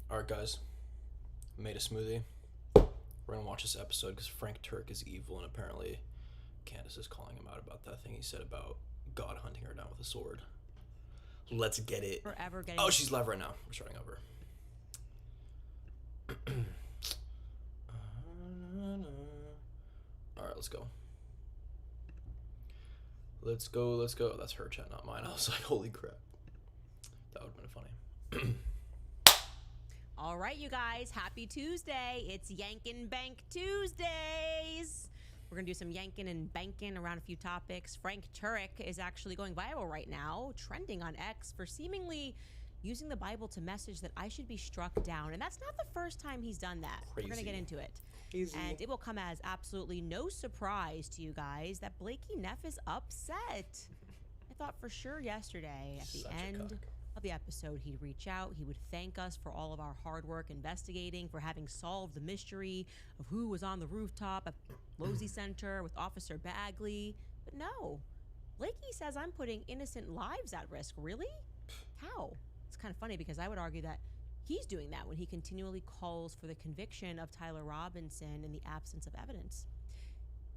Alright, guys. Made a smoothie. We're gonna watch this episode because Frank Turk is evil, and apparently Candace is calling him out about that thing he said about God hunting her down with a sword. Let's get it. Forever getting. Oh, she's live right now. We're starting over. Alright, let's go. Let's go. That's her chat, not mine. I was like, holy crap. That would have been funny. All right, you guys. Happy Tuesday. It's Yankin' Bank Tuesdays. We're going to do some yanking and banking around a few topics. Frank Turek is actually going viral right now, trending on X for seemingly using the Bible to message that I should be struck down. And that's not the first time he's done that. Crazy. We're going to get into it. Easy. And it will come as absolutely no surprise to you guys that Blakey Neff is upset. I thought for sure yesterday at the end of the episode he'd reach out, he would thank us for all of our hard work investigating, for having solved the mystery of who was on the rooftop at Losey Center with Officer Bagley. But no, Blakey says I'm putting innocent lives at risk. Really? How? It's kind of funny because I would argue that he's doing that when he continually calls for the conviction of Tyler Robinson in the absence of evidence.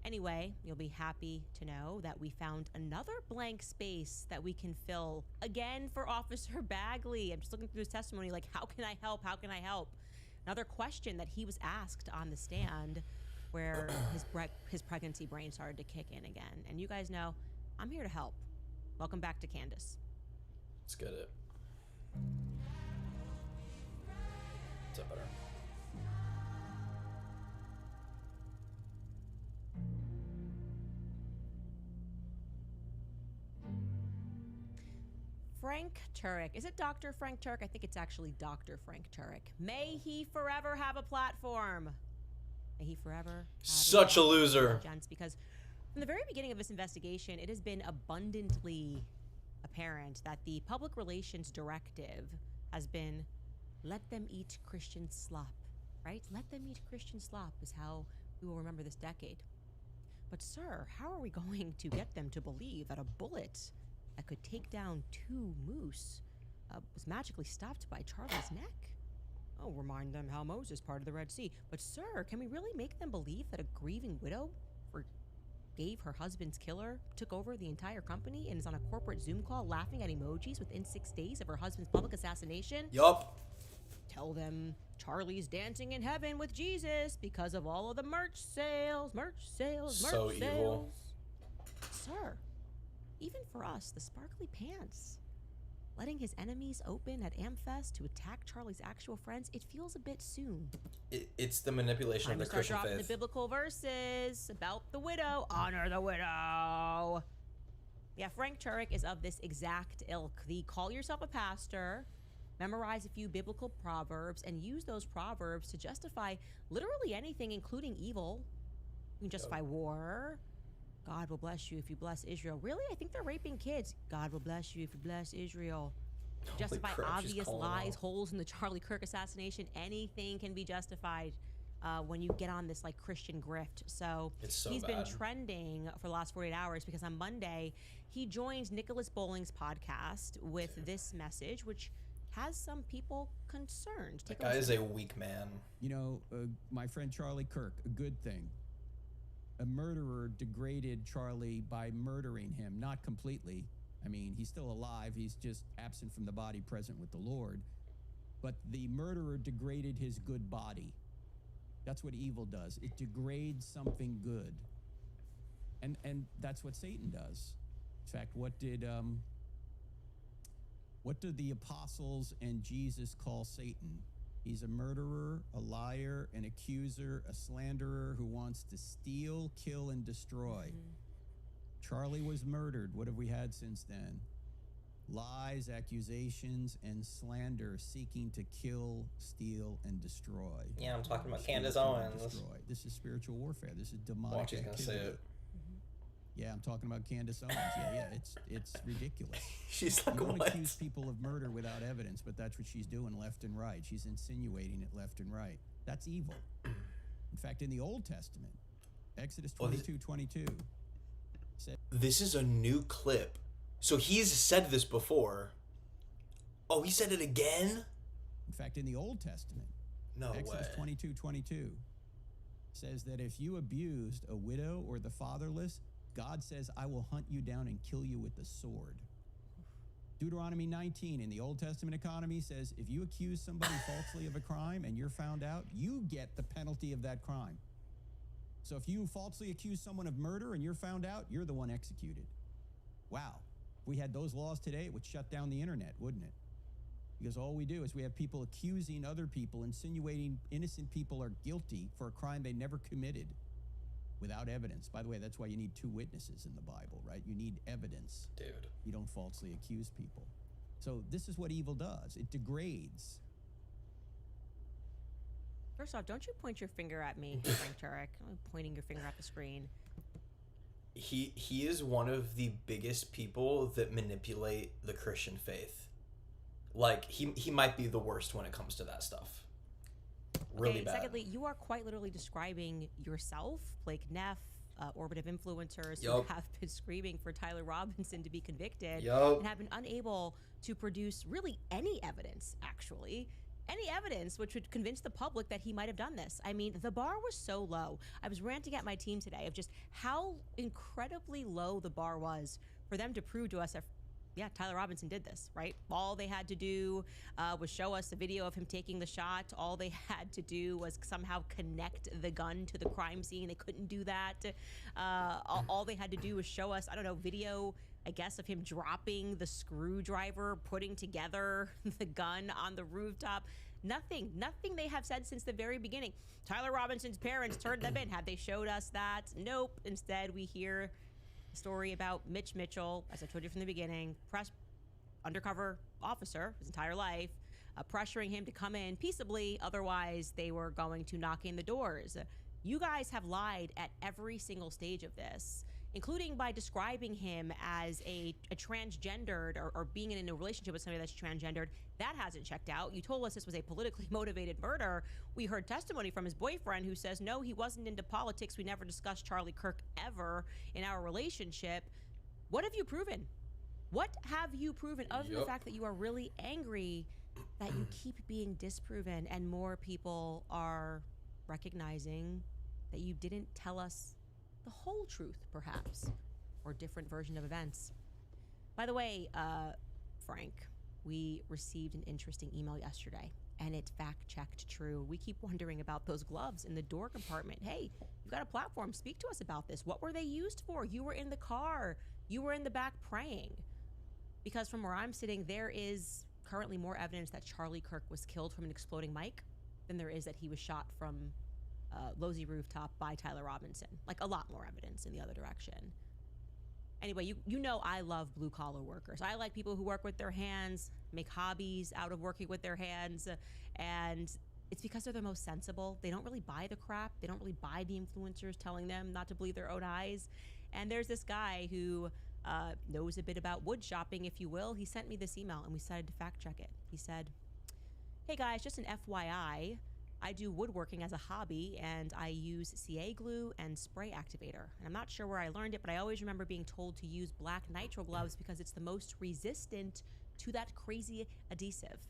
Anyway, you'll be happy to know that we found another blank space that we can fill again for Officer Bagley. I'm just looking through his testimony like, how can I help? How can I help? Another question that he was asked on the stand where his pregnancy brain started to kick in again. And you guys know, I'm here to help. Welcome back to Candace. Let's get it. Is that better? Frank Turek. Is it Dr. Frank Turek? I think it's actually Dr. Frank Turek. May he forever have a platform. May he forever have Such a loser. Gents, because from the very beginning of this investigation, it has been abundantly apparent that the public relations directive has been let them eat Christian slop, right? Let them eat Christian slop is how we will remember this decade. But sir, how are we going to get them to believe that a bullet that could take down 2 moose was magically stopped by Charlie's neck? Oh, remind them how Moses parted the Red Sea. But sir, can we really make them believe that a grieving widow forgave her husband's killer, took over the entire company, and is on a corporate Zoom call laughing at emojis within 6 days of her husband's public assassination? Yup. Tell them Charlie's dancing in heaven with Jesus because of all of the merch sales. So evil. Sir, even for us, the sparkly pants, letting his enemies open at AmFest to attack Charlie's actual friends, it feels a bit soon. It's the manipulation of the Christian dropping faith. the biblical verses about the widow. Honor the widow. Yeah, Frank Turek is of this exact ilk. The call yourself a pastor, memorize a few biblical proverbs, and use those proverbs to justify literally anything, including evil. You can justify war. God will bless you if you bless Israel. Really? I think they're raping kids. God will bless you if you bless Israel. Justify obvious lies, holes in the Charlie Kirk assassination. Anything can be justified when you get on this like Christian grift. So, he's been trending for the last 48 hours because on Monday he joined Nicholas Bowling's podcast with this message, which has some people concerned. That guy is a weak man. You know, my friend Charlie Kirk, a good thing. A murderer degraded Charlie by murdering him, not completely. I mean, he's still alive. He's just absent from the body, present with the Lord. But the murderer degraded his good body. That's what evil does. It degrades something good. And that's what Satan does. In fact, what did the apostles and Jesus call Satan? He's a murderer, a liar, an accuser, a slanderer who wants to steal, kill, and destroy. Charlie was murdered. What have we had since then? Lies, accusations, and slander seeking to kill, steal, and destroy. Yeah, I'm talking about Candace Owens. This is spiritual warfare. This is demonic Watch, he's gonna say activity. it. Yeah, I'm talking about Candace Owens. Yeah, it's ridiculous. She's like, you don't what? accuse people of murder without evidence, but that's what she's doing left and right. She's insinuating it left and right. That's evil. In fact, in the Old Testament, Exodus 22:22 said, This is a new clip. So he's said this before. Oh, he said it again? In fact, in the Old Testament, No Exodus way. 22:22 says that if you abused a widow or the fatherless, God says, I will hunt you down and kill you with the sword. Deuteronomy 19 in the Old Testament economy says, if you accuse somebody falsely of a crime and you're found out, you get the penalty of that crime. So if you falsely accuse someone of murder and you're found out, you're the one executed. Wow. If we had those laws today, it would shut down the internet, wouldn't it? Because all we do is we have people accusing other people, insinuating innocent people are guilty for a crime they never committed without evidence. By the way, that's why you need 2 witnesses in the Bible, right? You need evidence. Dude. You don't falsely accuse people. So this is what evil does. It degrades. First off, don't you point your finger at me, Frank Turek. I'm pointing your finger at the screen. He is one of the biggest people that manipulate the Christian faith. Like, he might be the worst when it comes to that stuff. Really Okay, bad. secondly, you are quite literally describing yourself, Blake Neff, orbit of influencers who Yup. have been screaming for Tyler Robinson to be convicted Yup. and have been unable to produce really any evidence, actually. Any evidence which would convince the public that he might have done this. I mean, the bar was so low. I was ranting at my team today of just how incredibly low the bar was for them to prove to us that, yeah, Tyler Robinson did this, right? All they had to do was show us a video of him taking the shot. All they had to do was somehow connect the gun to the crime scene. They couldn't do that. All they had to do was show us, I don't know, video, I guess, of him dropping the screwdriver, putting together the gun on the rooftop. Nothing they have said since the very beginning. Tyler Robinson's parents turned them in. Have they showed us that? Nope. Instead, we hear a story about Mitch Mitchell, as I told you from the beginning, undercover officer his entire life, pressuring him to come in peaceably. Otherwise, they were going to knock in the doors. You guys have lied at every single stage of this, including by describing him as a transgendered or being in a relationship with somebody that's transgendered. That hasn't checked out. You told us this was a politically motivated murder. We heard testimony from his boyfriend who says, no, he wasn't into politics. We never discussed Charlie Kirk ever in our relationship. What have you proven? What have you proven other than the fact that you are really angry that you keep being disproven and more people are recognizing that you didn't tell us the whole truth, perhaps, or different version of events? By the way, Frank, we received an interesting email yesterday, and it fact-checked true. We keep wondering about those gloves in the door compartment. Hey, you've got a platform. Speak to us about this. What were they used for? You were in the car. You were in the back praying. Because from where I'm sitting, there is currently more evidence that Charlie Kirk was killed from an exploding mic than there is that he was shot from Losey Rooftop by Tyler Robinson. Like, a lot more evidence in the other direction. Anyway, you know I love blue-collar workers. I like people who work with their hands, make hobbies out of working with their hands, and it's because they're the most sensible. They don't really buy the crap. They don't really buy the influencers telling them not to believe their own eyes. And there's this guy who knows a bit about wood shopping, if you will. He sent me this email, and we decided to fact-check it. He said, hey guys, just an FYI, I do woodworking as a hobby, and I use CA glue and spray activator. And I'm not sure where I learned it, but I always remember being told to use black nitrile gloves because it's the most resistant to that crazy adhesive.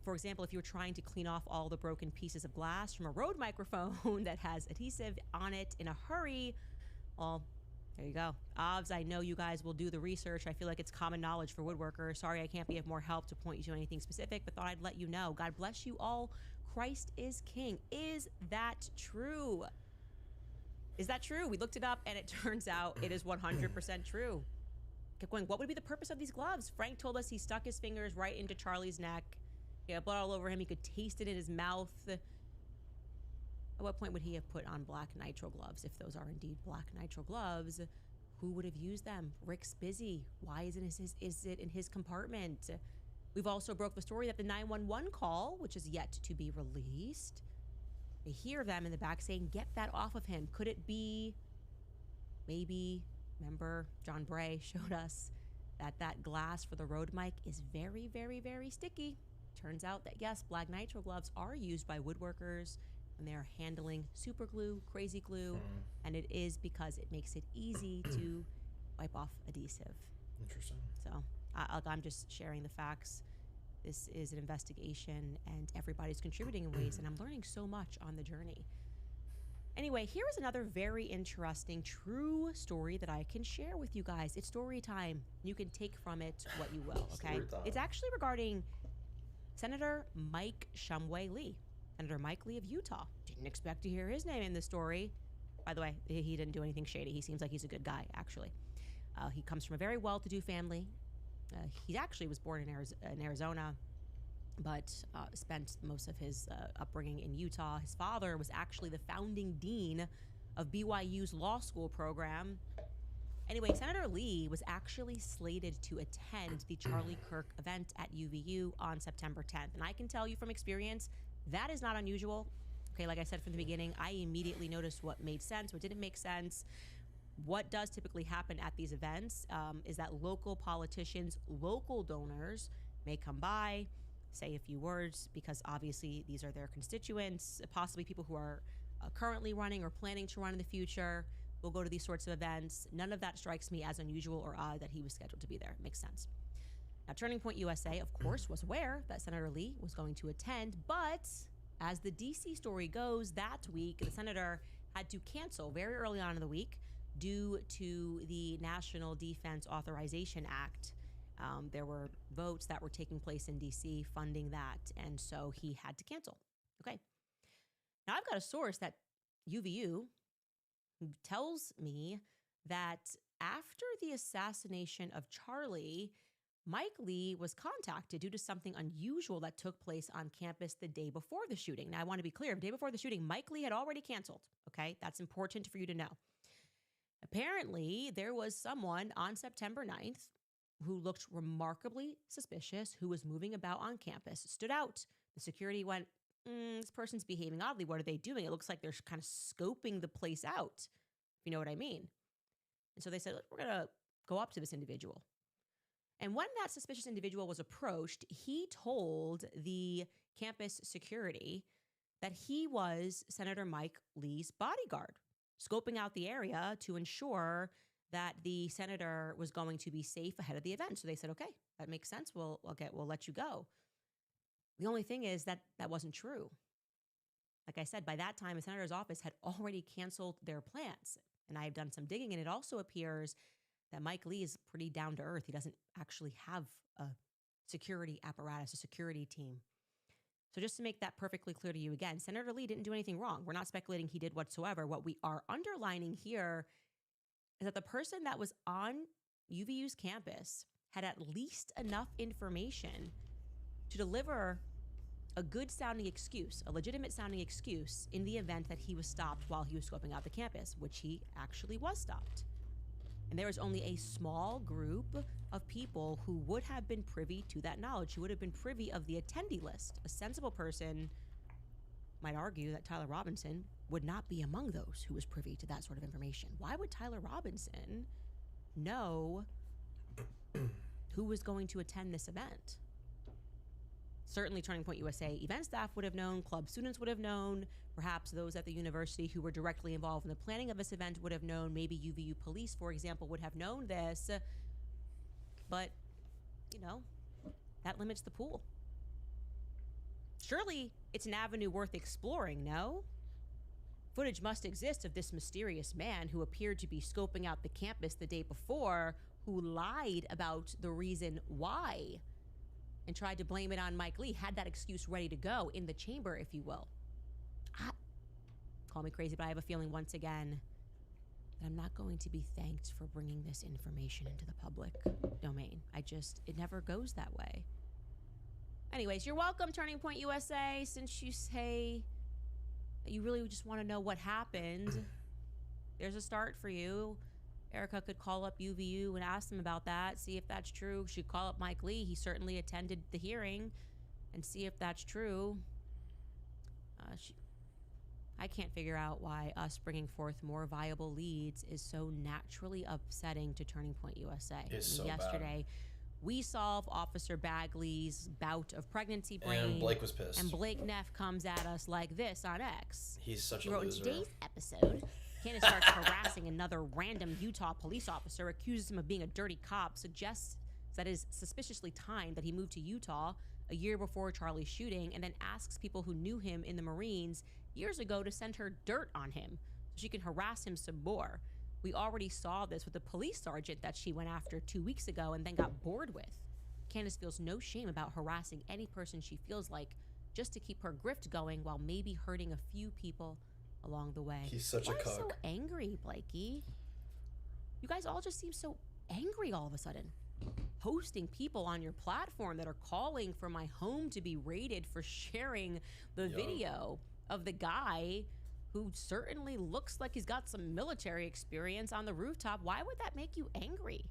For example, if you're trying to clean off all the broken pieces of glass from a Rode microphone that has adhesive on it in a hurry, well, there you go. Obs, I know you guys will do the research. I feel like it's common knowledge for woodworkers. Sorry I can't be of more help to point you to anything specific, but thought I'd let you know. God bless you all. Christ is king. Is that true? Is that true? We looked it up, and it turns out it is 100% true. Kept going, what would be the purpose of these gloves? Frank told us he stuck his fingers right into Charlie's neck. He had blood all over him. He could taste it in his mouth. At what point would he have put on black nitrile gloves? If those are indeed black nitrile gloves, who would have used them? Rick's busy. Why is it in his compartment? We've also broke the story that the 911 call, which is yet to be released, they hear them in the back saying, get that off of him. Could it be, maybe, remember John Bray showed us that glass for the Rode mic is very, very, very sticky. Turns out that, yes, black nitrile gloves are used by woodworkers when they're handling super glue, crazy glue, and it is because it makes it easy to wipe off adhesive. Interesting. So I'm just sharing the facts. This is an investigation, and everybody's contributing in ways, and I'm learning so much on the journey. Anyway, here is another very interesting true story that I can share with you guys. It's story time. You can take from it what you will, okay? It's actually regarding Senator Mike Shumway Lee. Senator Mike Lee of Utah. Didn't expect to hear his name in the story. By the way, he didn't do anything shady. He seems like he's a good guy, actually. He comes from a very well-to-do family. He actually was born in Arizona, but spent most of his upbringing in Utah. His father was actually the founding dean of BYU's law school program. Anyway, Senator Lee was actually slated to attend the Charlie Kirk event at UVU on September 10th. And I can tell you from experience, that is not unusual. Okay, like I said from the beginning, I immediately noticed what made sense, what didn't make sense. What does typically happen at these events is that local politicians, local donors may come by, say a few words, because obviously these are their constituents, possibly people who are currently running or planning to run in the future will go to these sorts of events. None of that strikes me as unusual or odd that he was scheduled to be there. It makes sense. Now, Turning Point USA, of course, was aware that Senator Lee was going to attend, but as the DC story goes, that week, the senator had to cancel very early on in the week due to the National Defense Authorization Act. There were votes that were taking place in DC funding that, and so he had to cancel. Okay. Now, I've got a source at UVU who tells me that after the assassination of Charlie, Mike Lee was contacted due to something unusual that took place on campus the day before the shooting. Now, I want to be clear, the day before the shooting, Mike Lee had already canceled, okay? That's important for you to know. Apparently, there was someone on September 9th who looked remarkably suspicious, who was moving about on campus, stood out. The security went, this person's behaving oddly. What are they doing? It looks like they're kind of scoping the place out, if you know what I mean. And so they said, look, we're going to go up to this individual. And when that suspicious individual was approached, he told the campus security that he was Senator Mike Lee's bodyguard, scoping out the area to ensure that the senator was going to be safe ahead of the event. So they said, okay, that makes sense. We'll let you go. The only thing is that wasn't true. Like I said, by that time, the senator's office had already canceled their plans. And I have done some digging, and it also appears that Mike Lee is pretty down to earth. He doesn't actually have a security apparatus, a security team. So just to make that perfectly clear to you again, Senator Lee didn't do anything wrong. We're not speculating he did whatsoever. What we are underlining here is that the person that was on UVU's campus had at least enough information to deliver a good sounding excuse, a legitimate sounding excuse in the event that he was stopped while he was scoping out the campus, which he actually was stopped. And there was only a small group of people who would have been privy to that knowledge, who would have been privy of the attendee list. A sensible person might argue that Tyler Robinson would not be among those who was privy to that sort of information. Why would Tyler Robinson know who was going to attend this event? Certainly Turning Point USA event staff would have known, club students would have known, perhaps those at the university who were directly involved in the planning of this event would have known, maybe UVU police, for example, would have known this, but, that limits the pool. Surely it's an avenue worth exploring, no? Footage must exist of this mysterious man who appeared to be scoping out the campus the day before, who lied about the reason why and tried to blame it on Mike Lee, had that excuse ready to go in the chamber, if you will. Call me crazy, but I have a feeling once again that I'm not going to be thanked for bringing this information into the public domain. It never goes that way. Anyways, you're welcome, Turning Point USA. Since you say that you really just want to know what happened, there's a start for you. Erica could call up UVU and ask them about that, see if that's true. She'd call up Mike Lee. He certainly attended the hearing, and see if that's true. I can't figure out why us bringing forth more viable leads is so naturally upsetting to Turning Point USA. Yesterday, we solve Officer Bagley's bout of pregnancy brain. And Blake was pissed. And Blake Neff comes at us like this on X. He's such a loser. In today's episode, Candace starts harassing another random Utah police officer, accuses him of being a dirty cop, suggests that it is suspiciously timed that he moved to Utah a year before Charlie's shooting, and then asks people who knew him in the Marines years ago to send her dirt on him so she can harass him some more. We already saw this with the police sergeant that she went after 2 weeks ago and then got bored with. Candace feels no shame about harassing any person she feels like, just to keep her grift going while maybe hurting a few people along the way. He's such Why a are you cuck. so angry, Blakey? You guys all just seem so angry all of a sudden. Posting people on your platform that are calling for my home to be raided for sharing the video of the guy who certainly looks like he's got some military experience on the rooftop. Why would that make you angry?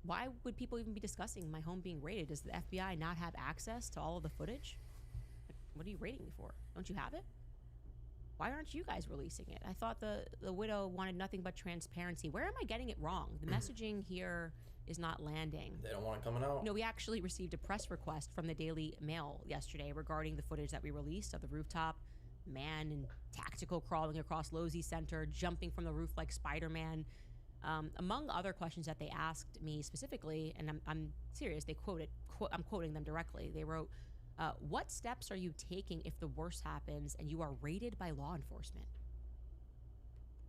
Why would people even be discussing my home being raided? Does the FBI not have access to all of the footage? Like, what are you raiding me for? Don't you have it? Why aren't you guys releasing it? I thought the widow wanted nothing but transparency. Where am I getting it wrong? The messaging here is not landing. They don't want it coming out. No, we actually received a press request from the Daily Mail yesterday regarding the footage that we released of the rooftop. Man in tactical crawling across Losey Center, jumping from the roof like Spider-Man. Among other questions that they asked me specifically, and I'm serious, they I'm quoting them directly. They wrote, what steps are you taking if the worst happens and you are raided by law enforcement?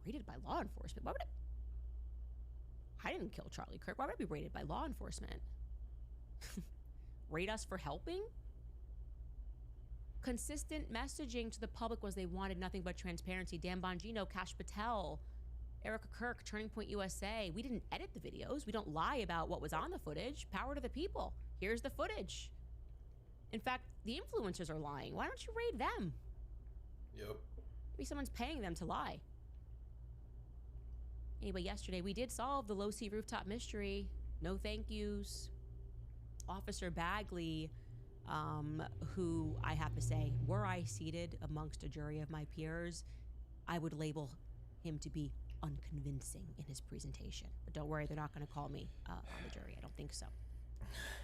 Raided by law enforcement? Why would I didn't kill Charlie Kirk. Why would I be raided by law enforcement? Raid us for helping? Consistent messaging to the public was they wanted nothing but transparency. Dan Bongino, Kash Patel, Erica Kirk, Turning Point USA. We didn't edit the videos. We don't lie about what was on the footage. Power to the people. Here's the footage. In fact, the influencers are lying. Why don't you raid them? Yep. Maybe someone's paying them to lie. Anyway, yesterday we did solve the Losey rooftop mystery. No thank yous. Officer Bagley, who I have to say, were I seated amongst a jury of my peers, I would label him to be unconvincing in his presentation. But don't worry, they're not going to call me on the jury. I don't think so.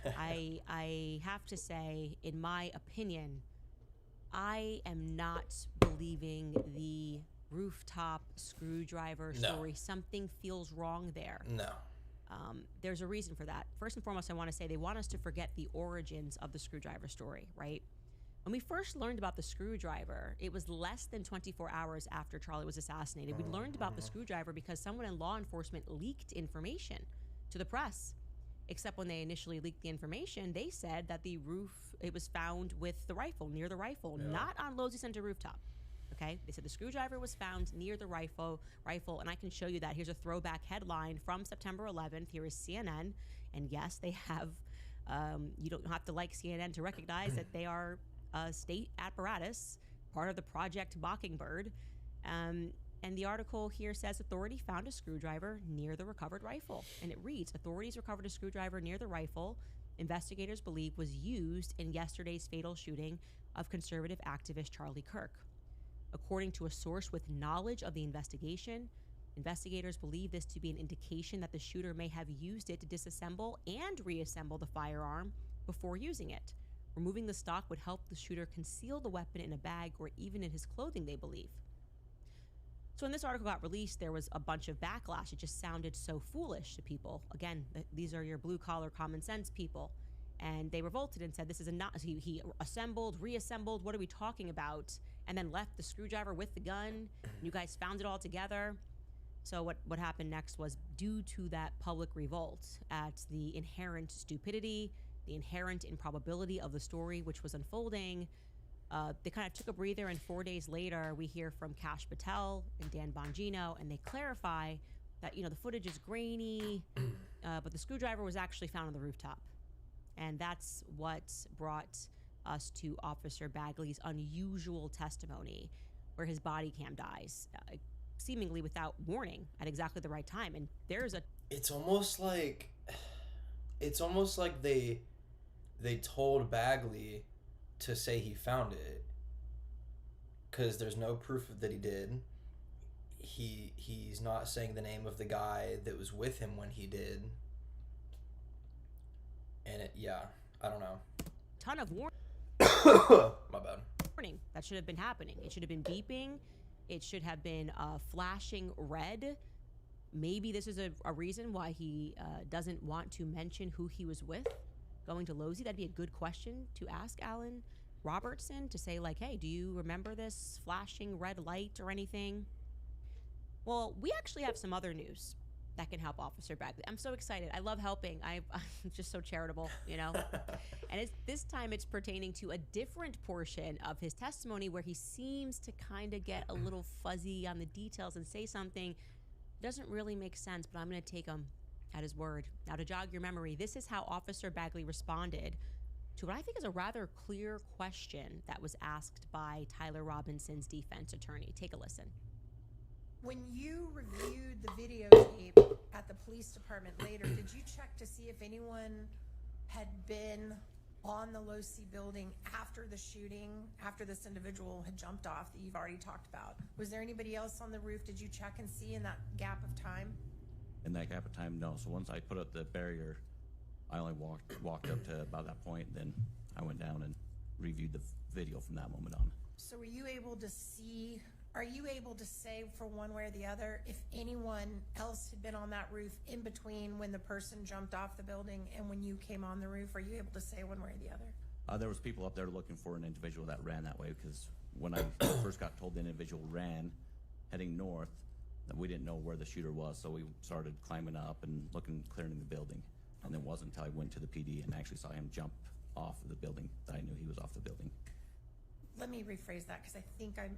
I have to say, in my opinion, I am not believing the rooftop screwdriver story. Something feels wrong there. No. There's a reason for that. First and foremost, I want to say they want us to forget the origins of the screwdriver story, right? When we first learned about the screwdriver, it was less than 24 hours after Charlie was assassinated. We learned about the screwdriver because someone in law enforcement leaked information to the press. Except when they initially leaked the information, they said that the roof, it was found with the rifle, near the rifle, not on Losey Center rooftop. Okay? They said the screwdriver was found near the rifle, and I can show you that. Here's a throwback headline from September 11th. Here is CNN, and yes, they have, you don't have to like CNN to recognize that they are a state apparatus, part of the Project Mockingbird. And the article here says authority found a screwdriver near the recovered rifle. And it reads, authorities recovered a screwdriver near the rifle investigators believe was used in yesterday's fatal shooting of conservative activist Charlie Kirk. According to a source with knowledge of the investigation, investigators believe this to be an indication that the shooter may have used it to disassemble and reassemble the firearm before using it. Removing the stock would help the shooter conceal the weapon in a bag or even in his clothing, they believe. So when this article got released, there was a bunch of backlash. It just sounded so foolish to people. Again, these are your blue-collar common sense people. And they revolted and said, this is he assembled, reassembled, what are we talking about? And then left the screwdriver with the gun. You guys found it all together. So what happened next was, due to that public revolt at the inherent stupidity, the inherent improbability of the story which was unfolding, they kind of took a breather, and 4 days later, we hear from Kash Patel and Dan Bongino, and they clarify that, the footage is grainy, but the screwdriver was actually found on the rooftop. And that's what brought us to Officer Bagley's unusual testimony, where his body cam dies, seemingly without warning at exactly the right time. And there's a... It's almost like they told Bagley to say he found it, because there's no proof that he did. He's not saying the name of the guy that was with him when he did. And I don't know. Ton of warning. My bad. Warning that should have been happening. It should have been beeping. It should have been flashing red. Maybe this is a reason why he doesn't want to mention who he was with. going to Losey? That'd be a good question to ask Alan Robertson, to say like, hey, do you remember this flashing red light or anything? Well, we actually have some other news that can help Officer Bagley. I'm so excited. I love helping. I'm just so charitable, you know? And this time it's pertaining to a different portion of his testimony where he seems to kind of get a little fuzzy on the details and say something doesn't really make sense, but I'm going to take him at his word. Now, to jog your memory, this is how Officer Bagley responded to what I think is a rather clear question that was asked by Tyler Robinson's defense attorney. Take a listen. When you reviewed the videotape at the police department later, did you check to see if anyone had been on the Losey building after the shooting, after this individual had jumped off that you've already talked about? Was there anybody else on the roof? Did you check and see in that gap of time? In that gap of time, no. So once I put up the barrier, I only walked up to about that point. Then I went down and reviewed the video from that moment on. So were you able to see, are you able to say for one way or the other if anyone else had been on that roof in between when the person jumped off the building and when you came on the roof? Are you able to say one way or the other? There was people up there looking for an individual that ran that way, because when I first got told the individual ran heading north, that we didn't know where the shooter was, so we started climbing up and looking, clearing the building. And it wasn't until I went to the PD and actually saw him jump off of the building that I knew he was off the building. Let me rephrase that, because I think I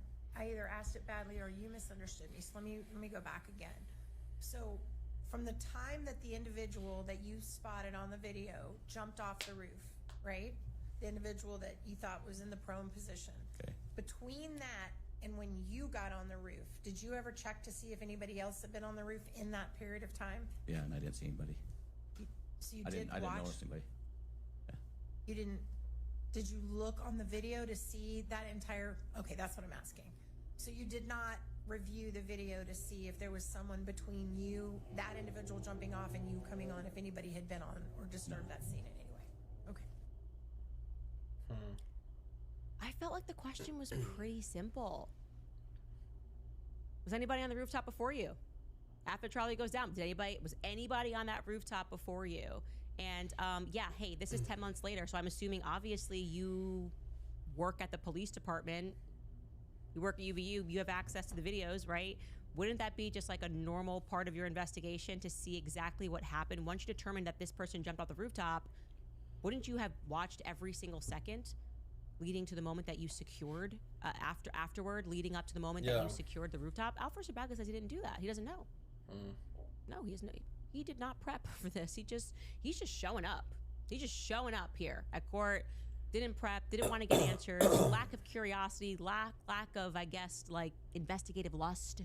either asked it badly or you misunderstood me. So let me go back again. So from the time that the individual that you spotted on the video jumped off the roof, right? The individual that you thought was in the prone position. Okay. Between that and when you got on the roof, did you ever check to see if anybody else had been on the roof in that period of time? Yeah, and I didn't see anybody. So you I did didn't watch? notice anybody. Yeah. You didn't, did you look on the video to see that entire, okay, that's what I'm asking. So you did not review the video to see if there was someone between you, that individual jumping off and you coming on, if anybody had been on or disturbed that scene in any way? Okay. I felt like the question was pretty simple. Was anybody on the rooftop before you? After Charlie goes down, was anybody on that rooftop before you? And yeah, hey, this is 10 months later, so I'm assuming obviously you work at the police department, you work at UVU, you have access to the videos, right? Wouldn't that be just like a normal part of your investigation to see exactly what happened? Once you determined that this person jumped off the rooftop, wouldn't you have watched every single second leading to the moment that you secured, afterward, leading up to the moment that you secured the rooftop? Officer Bagley says he didn't do that. He doesn't know. No, he did not prep for this. He's just showing up. He's just showing up here at court. Didn't prep, didn't want to get answers, lack of curiosity, lack of, I guess, like investigative lust.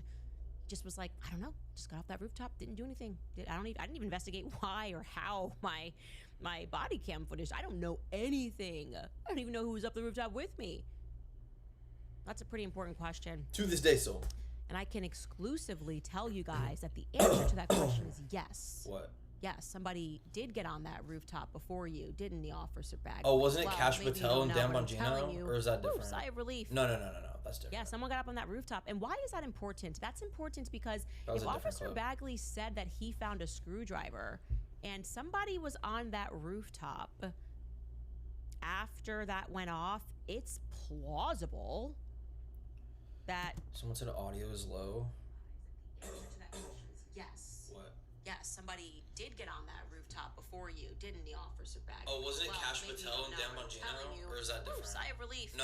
Just was like, I don't know, just got off that rooftop, didn't do anything. I didn't even investigate why or how my body cam footage. I don't know anything. I don't even know who was up the rooftop with me. That's a pretty important question. To this day, so. And I can exclusively tell you guys that the answer to that question is yes. What? Yes, somebody did get on that rooftop before you, didn't the, Officer Bagley? Oh, wasn't it Well, Cash maybe you Patel don't and know, Dan but I'm telling Bongino? you. Or is that Ooh, different? sigh of relief. No. That's different. Yeah, someone got up on that rooftop. And why is that important? That's important because That was if a different Officer clip. Bagley said that he found a screwdriver and somebody was on that rooftop after that went off, it's plausible that... Someone said audio is low. The answer to that question is yes. What? Yes, somebody did get on that rooftop before you, didn't the, Officer Bagley? Oh, wasn't it Well, Cash maybe you Patel don't and Dan know, but I'm Bongino? telling you. Or is that Ooh, different? sigh of relief. No.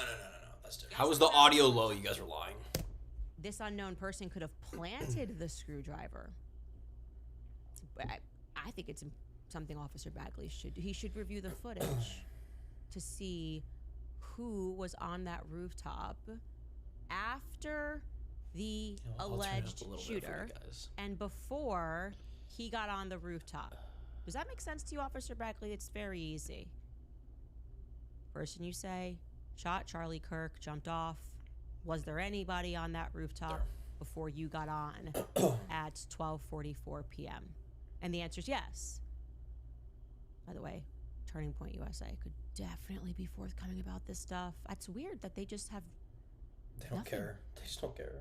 That's different. Yes, How was the someone audio else- low? You guys were lying. This unknown person could have planted the screwdriver. I think it's something Officer Bagley should review the footage to see who was on that rooftop after the I'll turn it up alleged a little bit for shooter you guys. and before he got on the rooftop. Does that make sense to you, Officer Bagley? It's very easy. Person you say shot Charlie Kirk, jumped off. Was there anybody on that rooftop before you got on at 12:44 p.m.? And the answer is yes. By the way, Turning Point USA could definitely be forthcoming about this stuff. That's weird that they just have They don't nothing. care. They just don't care.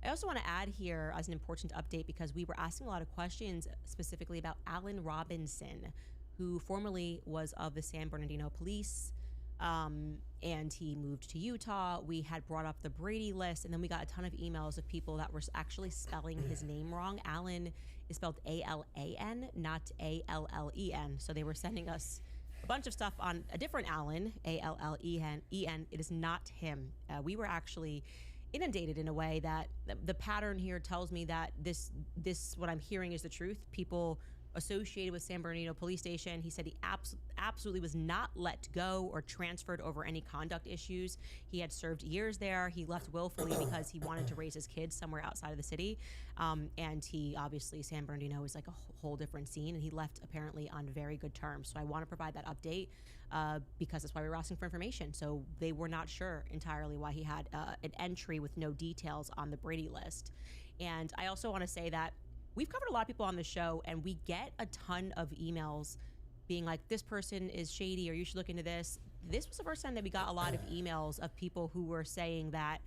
I also want to add here as an important update because we were asking a lot of questions specifically about Alan Robinson, who formerly was of the San Bernardino Police, and he moved to Utah. We had brought up the Brady list, and then we got a ton of emails of people that were actually spelling his name wrong. Allen is spelled A-L-A-N, not A-L-L-E-N. So they were sending us a bunch of stuff on a different Allen, A-L-L-E-N. It is not him. We were actually inundated in a way that the pattern here tells me that this what I'm hearing is the truth. People associated with San Bernardino Police Station. He said he absolutely was not let go or transferred over any conduct issues. He had served years there. He left willfully because he wanted to raise his kids somewhere outside of the city. And he obviously, San Bernardino is like a whole different scene, and he left apparently on very good terms. So I want to provide that update because that's why we were asking for information. So they were not sure entirely why he had an entry with no details on the Brady list. And I also want to say that we've covered a lot of people on the show, and we get a ton of emails being like, this person is shady, or you should look into this. This was the first time that we got a lot of emails of people who were saying that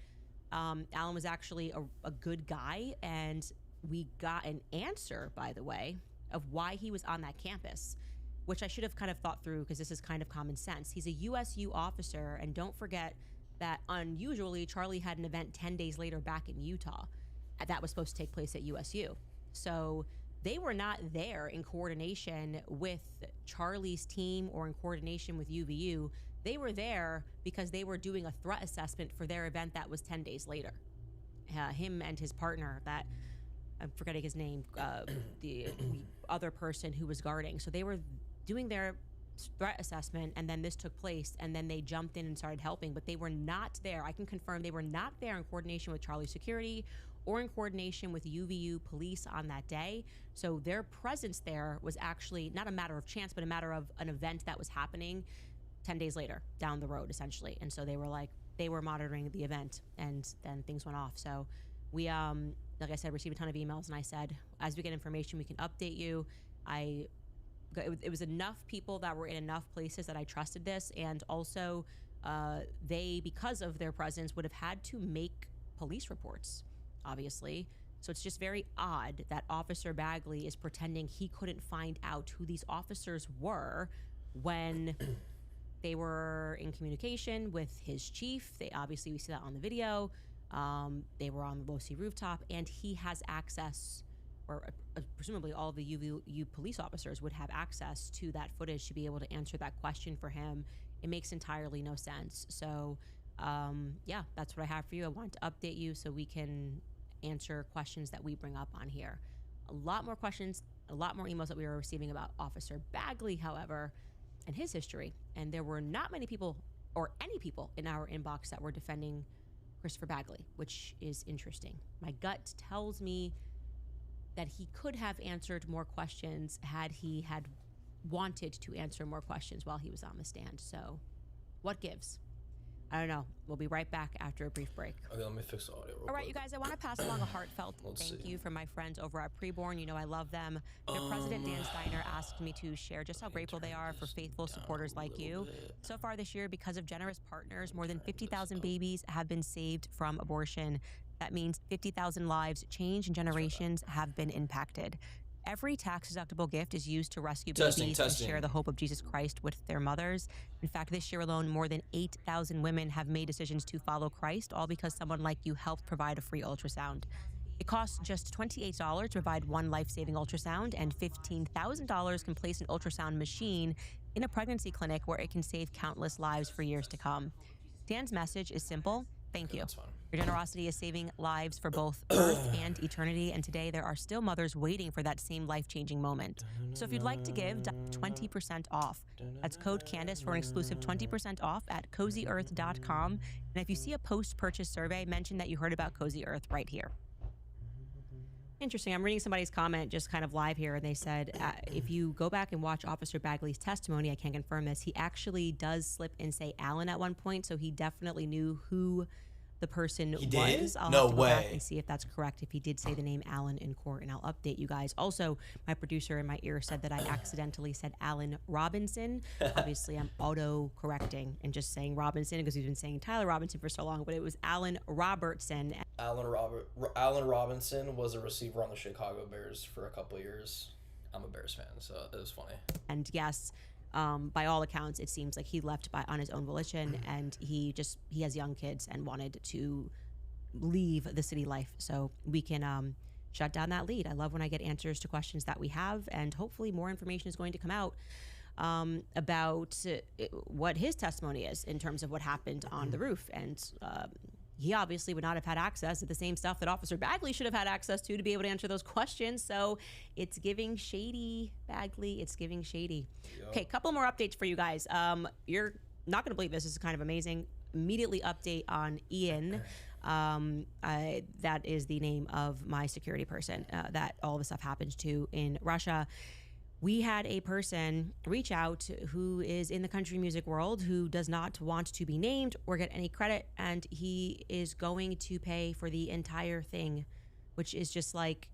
Allen was actually a good guy, and we got an answer, by the way, of why he was on that campus, which I should have kind of thought through because this is kind of common sense. He's a USU officer, and don't forget that unusually Charlie had an event 10 days later back in Utah that was supposed to take place at USU. So they were not there in coordination with Charlie's team or in coordination with UVU. They were there because they were doing a threat assessment for their event that was 10 days later. Him and his partner, that I'm forgetting his name, the other person who was guarding. So they were doing their threat assessment, and then this took place, and then they jumped in and started helping, but they were not there. I can confirm they were not there in coordination with Charlie's security or in coordination with UVU police on that day. So their presence there was actually not a matter of chance, but a matter of an event that was happening 10 days later down the road, essentially. And so they were monitoring the event, and then things went off. So we, like I said, received a ton of emails, and I said, as we get information, we can update you. It was enough people that were in enough places that I trusted this, and also they, because of their presence, would have had to make police reports, obviously. So it's just very odd that Officer Bagley is pretending he couldn't find out who these officers were when they were in communication with his chief. We see that on the video. They were on the Low C rooftop, and he has access, or presumably all of the UVU police officers would have access to that footage to be able to answer that question for him. It makes entirely no sense. So yeah, that's what I have for you. I want to update you so we can answer questions that we bring up on here. A lot more questions, a lot more emails that we were receiving about Officer Bagley, however, and his history. And there were not many people, or any people, in our inbox that were defending Christopher Bagley, which is interesting. My gut tells me that he could have answered more questions had he had wanted to answer more questions while he was on the stand. So what gives? I don't know. We'll be right back after a brief break. Okay, let me fix the audio real All right, quick. you guys, I want to pass along a heartfelt thank you from my friends over at Preborn. You know I love them. Their president, Dan Steiner, asked me to share just how grateful they are for faithful supporters like you. So far this year, because of generous partners, more than 50,000 babies have been saved from abortion. That means 50,000 lives changed and generations have been impacted. Every tax-deductible gift is used to rescue babies and share the hope of Jesus Christ with their mothers. In fact, this year alone, more than 8,000 women have made decisions to follow Christ, all because someone like you helped provide a free ultrasound. It costs just $28 to provide one life-saving ultrasound, and $15,000 can place an ultrasound machine in a pregnancy clinic where it can save countless lives for years to come. Dan's message is simple: thank you. Your generosity is saving lives for both earth and eternity, and today there are still mothers waiting for that same life-changing moment. So if you'd like to give 20% off, that's code Candace for an exclusive 20% off at CozyEarth.com. And if you see a post-purchase survey, mention that you heard about Cozy Earth right here. Interesting. I'm reading somebody's comment just kind of live here, and they said, if you go back and watch Officer Bagley's testimony, I can't confirm this, he actually does slip and say Allen at one point, so he definitely knew who the person was. I'll have to go back and see if that's correct, if he did say the name Allen in court, and I'll update you guys. Also, my producer in my ear said that I accidentally said Allen Robinson. Obviously, I'm auto-correcting and just saying Robinson because he's been saying Tyler Robinson for so long, but it was Allen Robertson. Allen Robinson was a receiver on the Chicago Bears for a couple of years. I'm a Bears fan, so it was funny. And yes, by all accounts, it seems like he left on his own volition, and he has young kids and wanted to leave the city life so we can shut down that lead. I love when I get answers to questions that we have, and hopefully more information is going to come out about what his testimony is in terms of what happened on the roof. And he obviously would not have had access to the same stuff that Officer Bagley should have had access to be able to answer those questions. So it's giving shady, Bagley. It's giving shady. Yep. Okay, couple more updates for you guys. You're not going to believe this. This is kind of amazing. Immediately update on Ian. That is the name of my security person that all the stuff happened to in Russia. We had a person reach out who is in the country music world who does not want to be named or get any credit, and he is going to pay for the entire thing, which is just like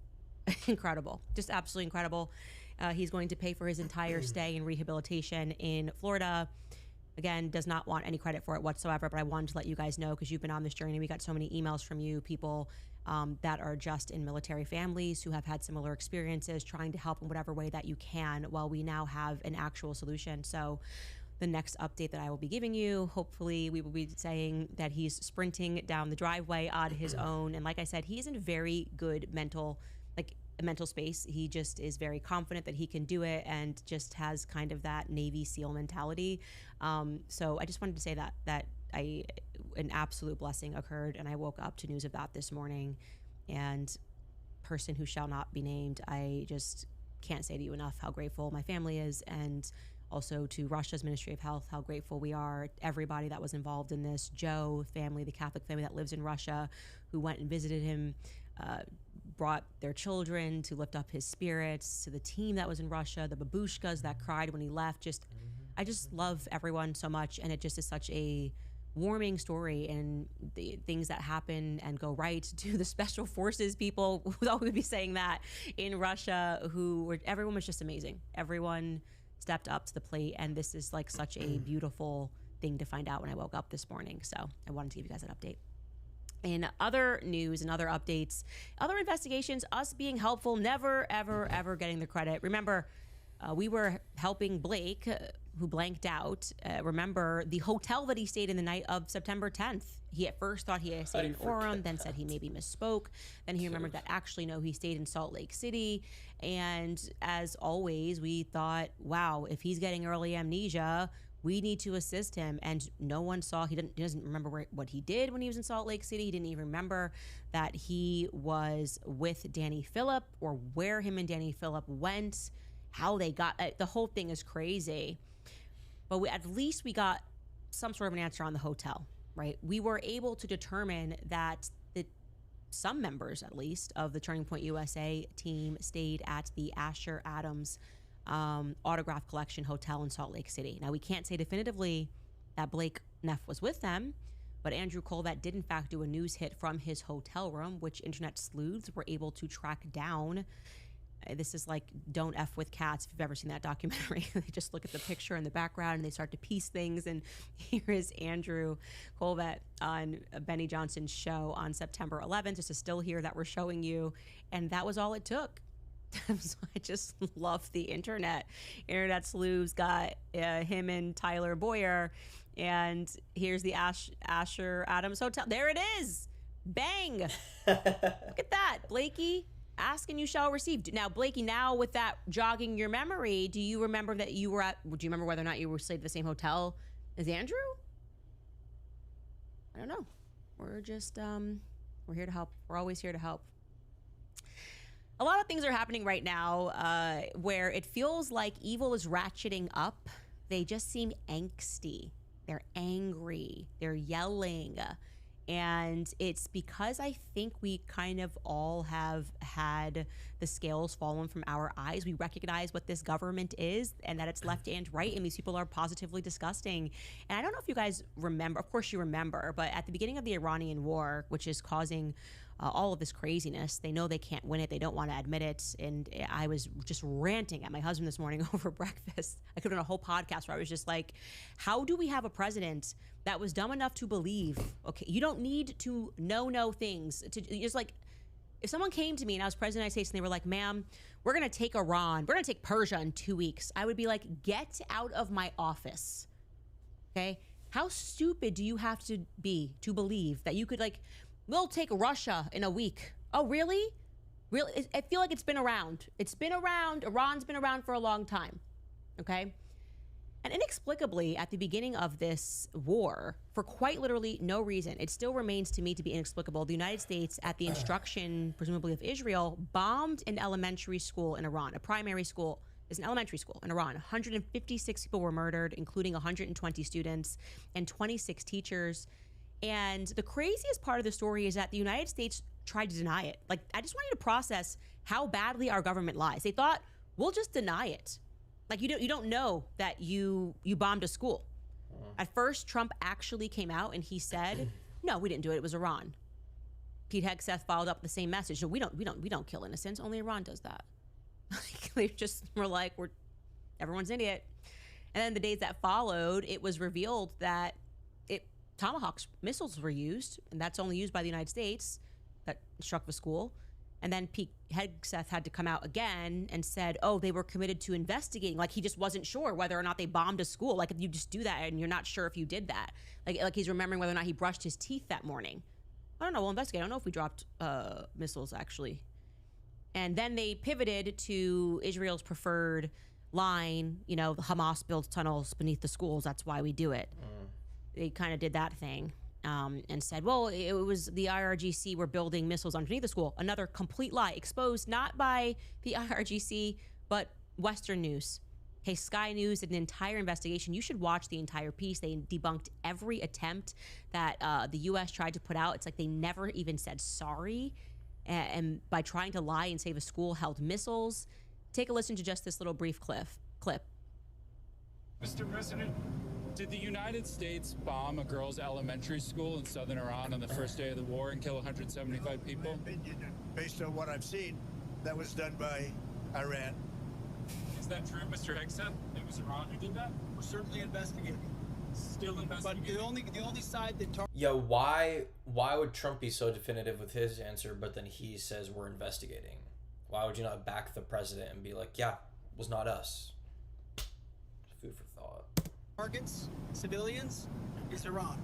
incredible, just absolutely incredible. He's going to pay for his entire stay in rehabilitation in Florida. Again, does not want any credit for it whatsoever, but I wanted to let you guys know because you've been on this journey. We got so many emails from you, people that are just in military families who have had similar experiences, trying to help in whatever way that you can while we now have an actual solution. So the next update that I will be giving you, hopefully we will be saying that he's sprinting down the driveway on his own. And like I said, he is in very good mental space. He just is very confident that he can do it and just has kind of that Navy SEAL mentality. So I just wanted to say that an absolute blessing occurred, and I woke up to news of that this morning. And person who shall not be named, I just can't say to you enough how grateful my family is, and also to Russia's Ministry of Health, how grateful we are. Everybody that was involved in this, Joe family, the Catholic family that lives in Russia, who went and visited him, brought their children to lift up his spirits, to the team that was in Russia, the babushkas that cried when he left. I just love everyone so much, and it just is such a warming story, and the things that happen and go right to the special forces people who thought we would be saying that in Russia, everyone was just amazing. Everyone stepped up to the plate, and this is like such a beautiful thing to find out when I woke up this morning. So I wanted to give you guys an update. In other news and other updates, other investigations, us being helpful, never, ever, ever getting the credit. Remember, we were helping Blake, who blanked out. Remember the hotel that he stayed in the night of September 10th. He at first thought he had stayed in Orem, then said he maybe misspoke. Then he remembered that actually, no, he stayed in Salt Lake City. And as always, we thought, wow, if he's getting early amnesia, we need to assist him. And no one saw, he doesn't remember what he did when he was in Salt Lake City. He didn't even remember that he was with Danny Phillip or where him and Danny Phillip went, how they got, the whole thing is crazy. But at least we got some sort of an answer on the hotel, right? We were able to determine that some members, at least, of the Turning Point USA team stayed at the Asher Adams autograph collection hotel in Salt Lake City. Now, we can't say definitively that Blake Neff was with them, but Andrew Colvett did in fact do a news hit from his hotel room, which internet sleuths were able to track down. This is like Don't F with Cats, if you've ever seen that documentary. They just look at the picture in the background and they start to piece things. And here is Andrew Colvett on Benny Johnson's show on September 11th. Just a still here that we're showing you. And that was all it took. So I just love the internet. Internet sleuths got him and Tyler Boyer. And here's the Asher Adams Hotel. There it is. Bang. Look at that, Blakey. Ask and you shall receive. Now, Blakey, now with that jogging your memory, do you remember that you were do you remember whether or not you were stayed at the same hotel as Andrew? I don't know. We're just, we're here to help. We're always here to help. A lot of things are happening right now where it feels like evil is ratcheting up. They just seem angsty. They're angry. They're yelling. And it's because I think we kind of all have had the scales fallen from our eyes. We recognize what this government is and that it's left and right. And these people are positively disgusting. And I don't know if you guys remember, of course you remember, but at the beginning of the Iranian war, which is causing all of this craziness, they know they can't win it. They don't want to admit it. And I was just ranting at my husband this morning over breakfast. I could have done a whole podcast where I was just like, how do we have a president that was dumb enough to believe, okay, you don't need to know things. To just like, if someone came to me and I was president of the United States and they were like, ma'am, we're going to take Iran, we're going to take Persia in 2 weeks, I would be like, get out of my office. Okay? How stupid do you have to be to believe that you could like, we'll take Russia in a week? Oh, really? Really? I feel like it's been around. It's been around. Iran's been around for a long time. Okay? And inexplicably, at the beginning of this war, for quite literally no reason, it still remains to me to be inexplicable, the United States, at the instruction, presumably of Israel, bombed an elementary school in Iran. A primary school is an elementary school in Iran. 156 people were murdered, including 120 students and 26 teachers. And the craziest part of the story is that the United States tried to deny it. Like, I just want you to process how badly our government lies. They thought, we'll just deny it. Like, you don't know that you bombed a school. At first, Trump actually came out and he said, no, we didn't do it. It was Iran. Pete Hegseth followed up the same message. No, we don't kill innocents. Only Iran does that. They just were like, everyone's an idiot. And then the days that followed, it was revealed that Tomahawk missiles were used, and that's only used by the United States, that struck the school. And then Pete Hegseth had to come out again and said, oh, they were committed to investigating. Like, he just wasn't sure whether or not they bombed a school. Like, if you just do that and you're not sure if you did that. Like he's remembering whether or not he brushed his teeth that morning. I don't know. We'll investigate. I don't know if we dropped missiles, actually. And then they pivoted to Israel's preferred line. You know, Hamas builds tunnels beneath the schools. That's why we do it. They kind of did that thing. And said, well, it was the IRGC were building missiles underneath the school. Another complete lie, exposed not by the IRGC, but Western news. Okay, Sky News did an entire investigation. You should watch the entire piece. They debunked every attempt that the U.S. tried to put out. It's like they never even said sorry. And by trying to lie and say the school held missiles. Take a listen to just this little brief clip. Mr. President, did the United States bomb a girls' elementary school in southern Iran on the first day of the war and kill 175 people? Based on what I've seen, that was done by Iran. Is that true, Mr. Hegseth? It was Iran who did that? We're certainly investigating. Still But investigating? the only side that Yo, why would Trump be so definitive with his answer, but then he says we're investigating? Why would you not back the president and be like, yeah, it was not us? Food for thought. targets, civilians, is Iran.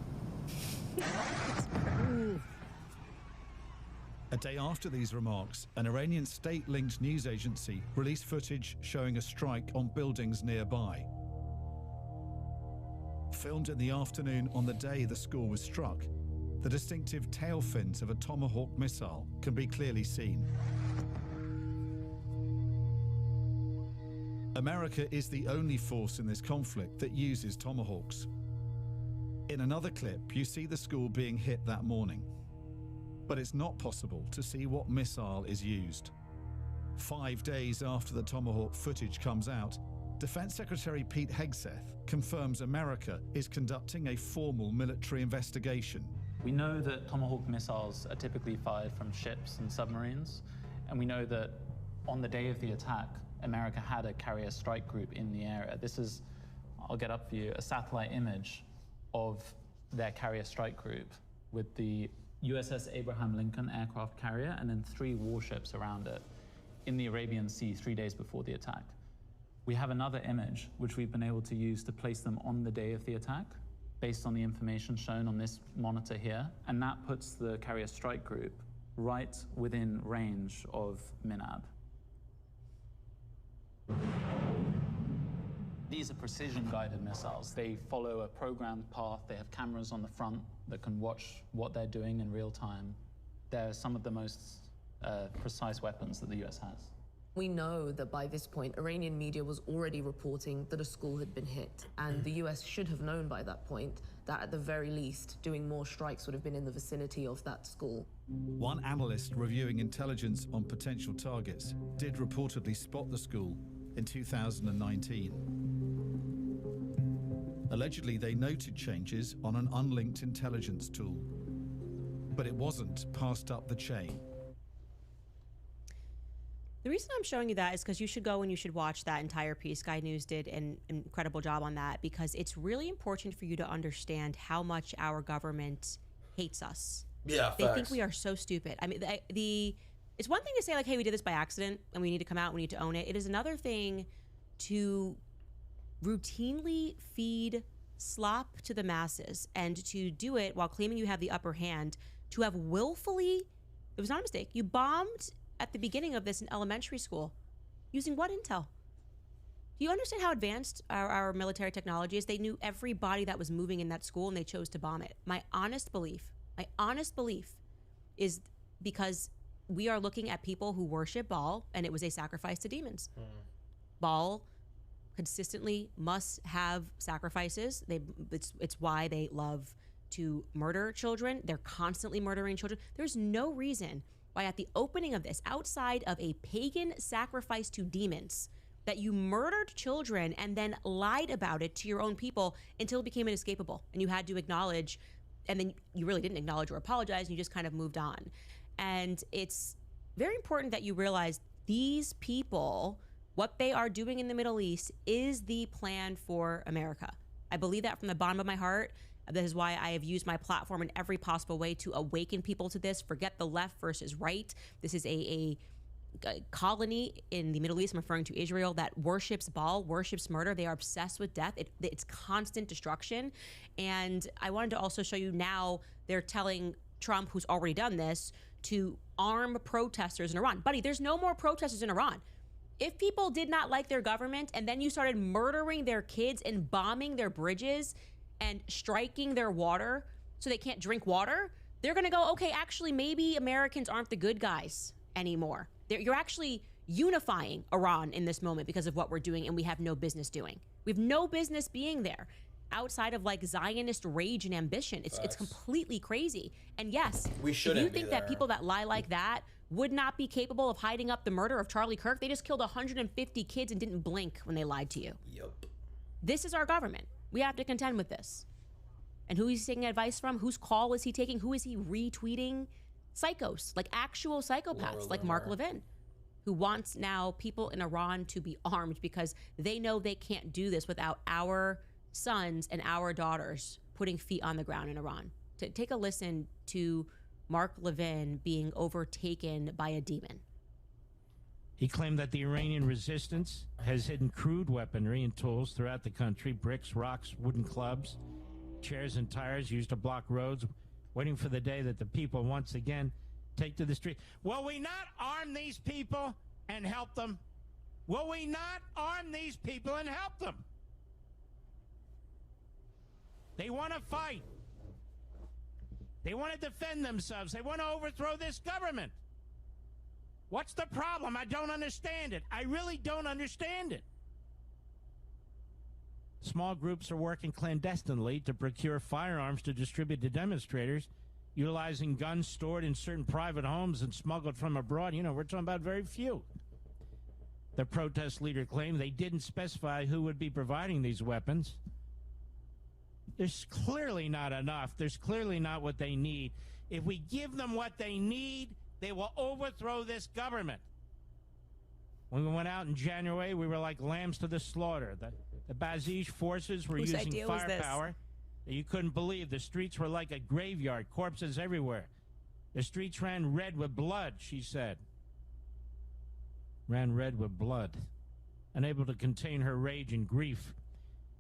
A day after these remarks, an Iranian state-linked news agency released footage showing a strike on buildings nearby. Filmed in the afternoon on the day the school was struck, the distinctive tail fins of a Tomahawk missile can be clearly seen. America is the only force in this conflict that uses Tomahawks. In another clip, you see the school being hit that morning. But it's not possible to see what missile is used. 5 days after the Tomahawk footage comes out, Defense Secretary Pete Hegseth confirms America is conducting a formal military investigation. We know that Tomahawk missiles are typically fired from ships and submarines, and we know that on the day of the attack, America had a carrier strike group in the area. This is, I'll get up for you, a satellite image of their carrier strike group with the USS Abraham Lincoln aircraft carrier and then 3 warships around it in the Arabian Sea 3 days before the attack. We have another image which we've been able to use to place them on the day of the attack based on the information shown on this monitor here, and that puts the carrier strike group right within range of MINAB. These are precision-guided missiles. They follow a programmed path. They have cameras on the front that can watch what they're doing in real time. They're some of the most precise weapons that the US has. We know that by this point, Iranian media was already reporting that a school had been hit, and the US should have known by that point that at the very least, doing more strikes would have been in the vicinity of that school. One analyst reviewing intelligence on potential targets did reportedly spot the school in 2019. Allegedly, they noted changes on an unlinked intelligence tool, but it wasn't passed up the chain. The reason I'm showing you that is because you should go and you should watch that entire piece. Sky News did an incredible job on that, because it's really important for you to understand how much our government hates us. Yeah, They facts. think we are so stupid. I mean, the It's one thing to say like, hey, we did this by accident and we need to come out, we need to own it. It is another thing to routinely feed slop to the masses and to do it while claiming you have the upper hand, to have willfully, it was not a mistake, you bombed at the beginning of this in elementary school using what intel? Do you understand how advanced our military technology is? They knew every body that was moving in that school and they chose to bomb it. My honest belief is because we are looking at people who worship Baal, and it was a sacrifice to demons. Baal consistently must have sacrifices. It's why they love to murder children. They're constantly murdering children. There's no reason why at the opening of this, outside of a pagan sacrifice to demons, that you murdered children and then lied about it to your own people until it became inescapable. And you had to acknowledge, and then you really didn't acknowledge or apologize, and you just kind of moved on. And it's very important that you realize these people, what they are doing in the Middle East is the plan for America. I believe that from the bottom of my heart. This is why I have used my platform in every possible way to awaken people to this. Forget the left versus right. This is a colony in the Middle East, I'm referring to Israel, that worships Baal, worships murder. They are obsessed with death. It's constant destruction. And I wanted to also show you now they're telling Trump, who's already done this, to arm protesters in Iran. Buddy, there's no more protesters in Iran. If people did not like their government and then you started murdering their kids and bombing their bridges and striking their water so they can't drink water, they're going to go, okay, actually, maybe Americans aren't the good guys anymore. You're actually unifying Iran in this moment because of what we're doing, and we have no business doing. We have no business being there outside of like Zionist rage and ambition. It's completely crazy. And yes, we shouldn't if you think that people that lie like that would not be capable of hiding up the murder of Charlie Kirk, they just killed 150 kids and didn't blink when they lied to you. Yep. This is our government. We have to contend with this. And who is he taking advice from? Whose call is he taking? Who is he retweeting? Psychos, like actual psychopaths, like Mark Levin, who wants now people in Iran to be armed because they know they can't do this without our sons and our daughters putting feet on the ground in Iran. To take a listen to Mark Levin being overtaken by a demon. He claimed that the Iranian resistance has hidden crude weaponry and tools throughout the country, bricks, rocks, wooden clubs, chairs and tires used to block roads, waiting for the day that the people once again take to the street. Will we not arm these people and help them? Will we not arm these people and help them? They want to fight. They want to defend themselves. They want to overthrow this government. What's the problem? I don't understand it. I really don't understand it. Small groups are working clandestinely to procure firearms to distribute to demonstrators, utilizing guns stored in certain private homes and smuggled from abroad. You know, we're talking about very few. The protest leader claimed they didn't specify who would be providing these weapons. There's clearly not enough. There's clearly not what they need. If we give them what they need, they will overthrow this government. When we went out in January, we were like lambs to the slaughter. The Basij forces were using firepower that you couldn't believe. The streets were like a graveyard, corpses everywhere. The streets ran red with blood, she said. Ran red with blood. Unable to contain her rage and grief.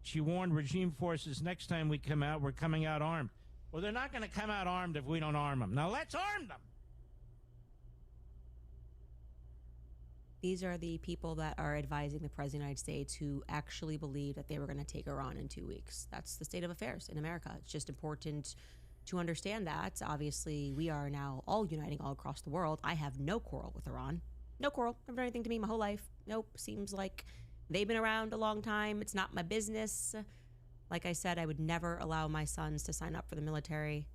She warned regime forces, next time we come out, we're coming out armed. Well, they're not going to come out armed if we don't arm them. Now let's arm them. These are the people that are advising the President of the United States who actually believe that they were going to take Iran in 2 weeks. That's the state of affairs in America. It's just important to understand that. Obviously, we are now all uniting all across the world. I have no quarrel with Iran. No quarrel. Never done anything to me my whole life. Nope. Seems like they've been around a long time. It's not my business. Like I said, I would never allow my sons to sign up for the military.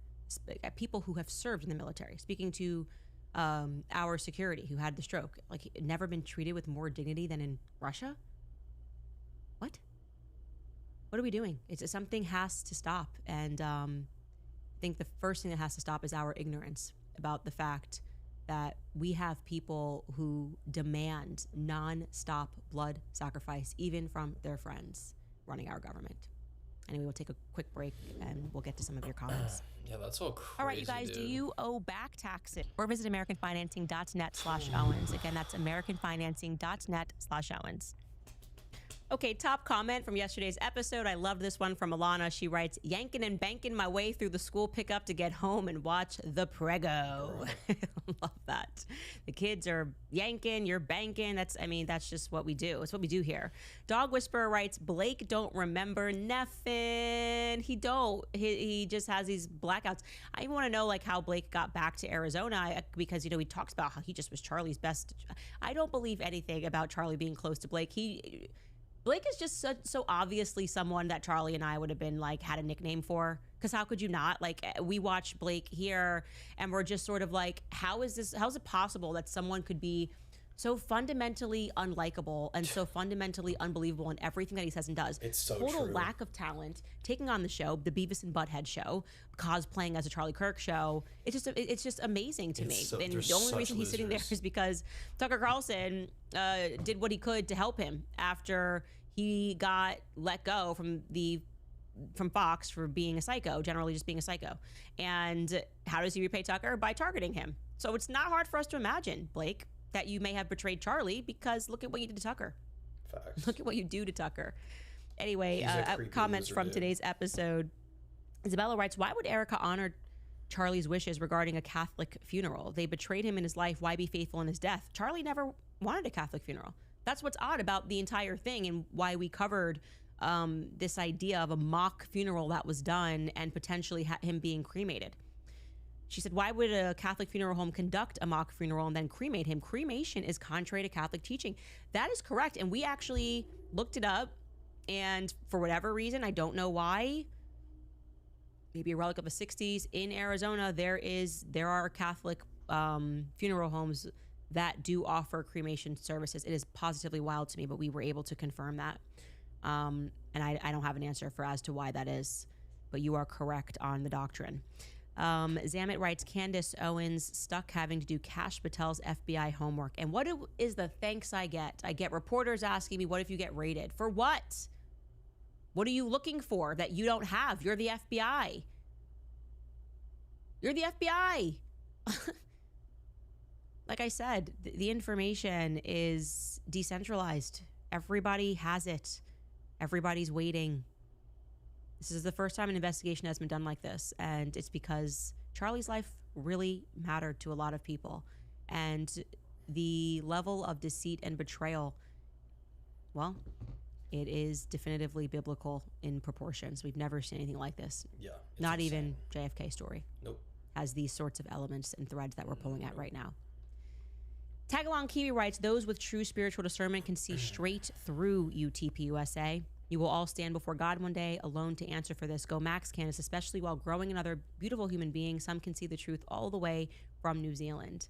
People who have served in the military. Speaking to our security who had the stroke, like, never been treated with more dignity than in Russia. What are we doing? Something has to stop. And I think the first thing that has to stop is our ignorance about the fact that we have people who demand non-stop blood sacrifice, even from their friends, running our government. Anyway, we'll take a quick break and we'll get to some of your comments. Yeah, that's all crazy. All right, you guys, dude. do you owe back taxes? Or visit AmericanFinancing.net/Owens. Again, that's AmericanFinancing.net/Owens. Okay, top comment from yesterday's episode. I loved this one from Alana. She writes, yanking and banking my way through the school pickup to get home and watch the Prego. Love that. The kids are yanking, you're banking. That's just what we do. It's what we do here. Dog Whisperer writes, Blake don't remember Neffin. He don't. He just has these blackouts. I even want to know like how Blake got back to Arizona because, he talks about how he just was Charlie's best. I don't believe anything about Charlie being close to Blake. Blake is just so obviously someone that Charlie and I would have been like had a nickname for. Because how could you not? Like, we watch Blake here and we're just sort of like, how is it possible that someone could be so fundamentally unlikable and so fundamentally unbelievable in everything that he says and does? It's so total true. lack of talent, taking on the show, the Beavis and Butthead show, cosplaying as a Charlie Kirk show. It's just amazing to me. And the only reason he's sitting there is because Tucker Carlson did what he could to help him after he got let go from Fox for being a psycho, generally just being a psycho. And how does he repay Tucker? By targeting him. So it's not hard for us to imagine, Blake, that you may have betrayed Charlie because look at what you did to Tucker. Facts. Look at what you do to Tucker. Anyway, He's a creepy comments loser, from dude. today's episode. Isabella writes, why would Erica honor Charlie's wishes regarding a Catholic funeral? They betrayed him in his life. Why be faithful in his death? Charlie never wanted a Catholic funeral. That's what's odd about the entire thing and why we covered this idea of a mock funeral that was done and potentially him being cremated. She said, why would a Catholic funeral home conduct a mock funeral and then cremate him? Cremation is contrary to Catholic teaching. That is correct. And we actually looked it up. And for whatever reason, I don't know why, maybe a relic of the 60s in Arizona, there are Catholic funeral homes that do offer cremation services. It is positively wild to me, but we were able to confirm that. And I don't have an answer as to why that is, but you are correct on the doctrine. Zamet writes, Candace Owens stuck having to do Kash Patel's FBI homework. And what is the thanks I get? I get reporters asking me, what if you get raided? For what? What are you looking for that you don't have? You're the FBI. You're the FBI. Like I said, the information is decentralized. Everybody has it. Everybody's waiting. This is the first time an investigation has been done like this, and it's because Charlie's life really mattered to a lot of people. And the level of deceit and betrayal, well, it is definitively biblical in proportions. We've never seen anything like this. Yeah. Not even JFK story. Nope. Has these sorts of elements and threads that we're pulling at right now. Tagalong Kiwi writes, those with true spiritual discernment can see straight through UTPUSA. You will all stand before God one day alone to answer for this. Go Max, Candace, especially while growing another beautiful human being. Some can see the truth all the way from New Zealand.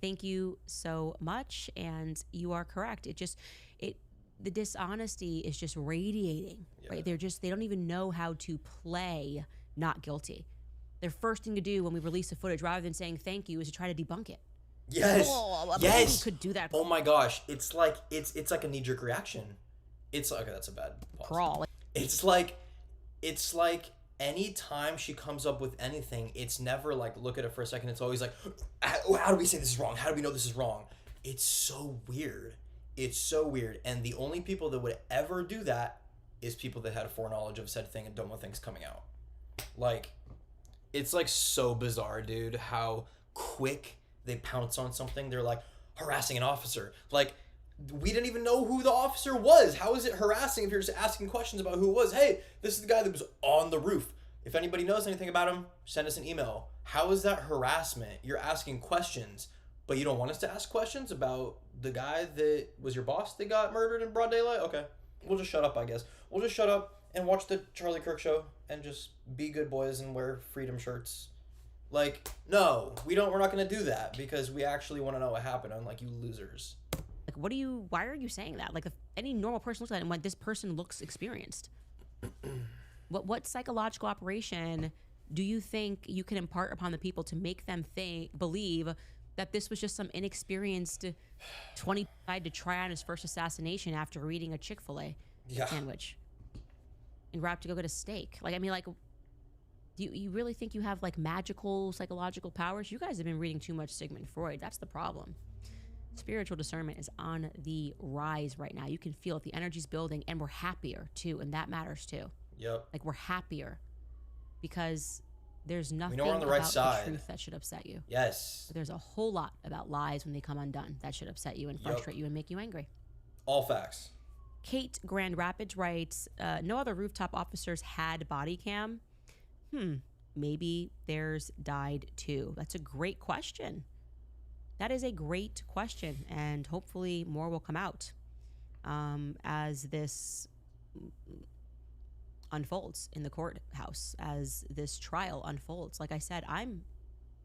Thank you so much. And you are correct. The dishonesty is just radiating, right? They don't even know how to play not guilty. Their first thing to do when we release the footage, rather than saying thank you, is to try to debunk it. Yes. Yes. You could do that. Oh my gosh. It's like a knee-jerk reaction. It's okay, that's a bad pause. Crawl. It's like any time she comes up with anything, it's never like look at it for a second. It's always like, how do we say this is wrong? How do we know this is wrong? It's so weird. It's so weird. And the only people that would ever do that is people that had foreknowledge of said thing and don't want things coming out. Like, it's like so bizarre, dude, how quick they pounce on something. They're like harassing an officer. Like, we didn't even know who the officer was. How is it harassing if you're just asking questions about who it was? Hey, this is the guy that was on the roof. If anybody knows anything about him, send us an email. How is that harassment? You're asking questions, but you don't want us to ask questions about the guy that was your boss that got murdered in broad daylight? Okay, we'll just shut up, I guess. We'll just shut up and watch the Charlie Kirk show and just be good boys and wear freedom shirts. Like, no, we're not going to do that because we actually want to know what happened, unlike you losers. Like, why are you saying that? Like, if any normal person looks at it and when this person looks experienced, what psychological operation do you think you can impart upon the people to make them believe that this was just some inexperienced 20 tried to try on his first assassination after eating a Chick-fil-A sandwich? and we're out to go get a steak. Like, I mean, like, do you really think you have like magical psychological powers? You guys have been reading too much Sigmund Freud. That's the problem. Spiritual discernment is on the rise right now. You can feel it. The energy's building, and we're happier too, and that matters too. Yep. Like, we're happier because there's nothing we're on the right about side. the truth that should upset you. Yes. But there's a whole lot about lies when they come undone that should upset you and frustrate you and make you angry. All facts. Kate Grand Rapids writes, no other rooftop officers had body cam. Maybe theirs died too. That's a great question. That is a great question, and hopefully more will come out as this unfolds in the courthouse, as this trial unfolds. Like I said, I'm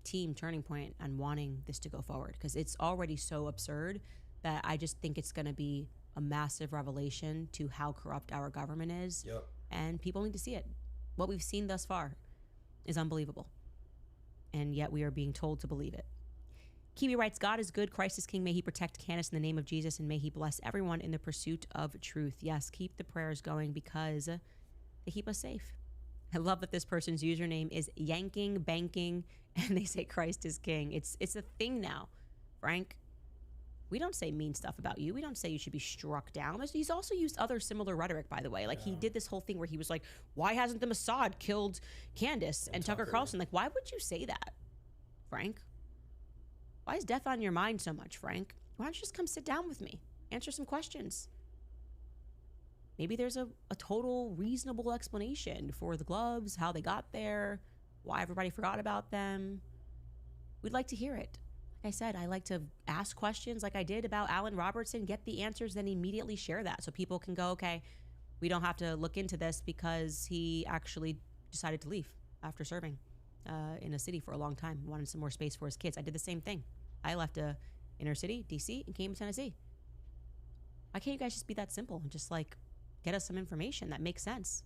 team Turning Point and wanting this to go forward because it's already so absurd that I just think it's going to be a massive revelation to how corrupt our government is. Yep. And people need to see it. What we've seen thus far is unbelievable. And yet we are being told to believe it. Kiwi writes, God is good, Christ is king. May he protect Candace in the name of Jesus, and may he bless everyone in the pursuit of truth. Yes, keep the prayers going because they keep us safe. I love that this person's username is yanking, banking, and they say Christ is king. It's a thing now, Frank. We don't say mean stuff about you. We don't say you should be struck down. He's also used other similar rhetoric, by the way. Like, he did this whole thing where he was like, why hasn't the Mossad killed Candace and Tucker Carlson? Like, why would you say that, Frank? Why is death on your mind so much, Frank? Why don't you just come sit down with me? Answer some questions. Maybe there's a total reasonable explanation for the gloves, how they got there, why everybody forgot about them. We'd like to hear it. Like I said, I like to ask questions like I did about Alan Robertson, get the answers, then immediately share that so people can go, okay, we don't have to look into this because he actually decided to leave after serving in a city for a long time, wanted some more space for his kids. I did the same thing. I left inner city, DC, and came to Tennessee. Why can't you guys just be that simple and just like get us some information that makes sense?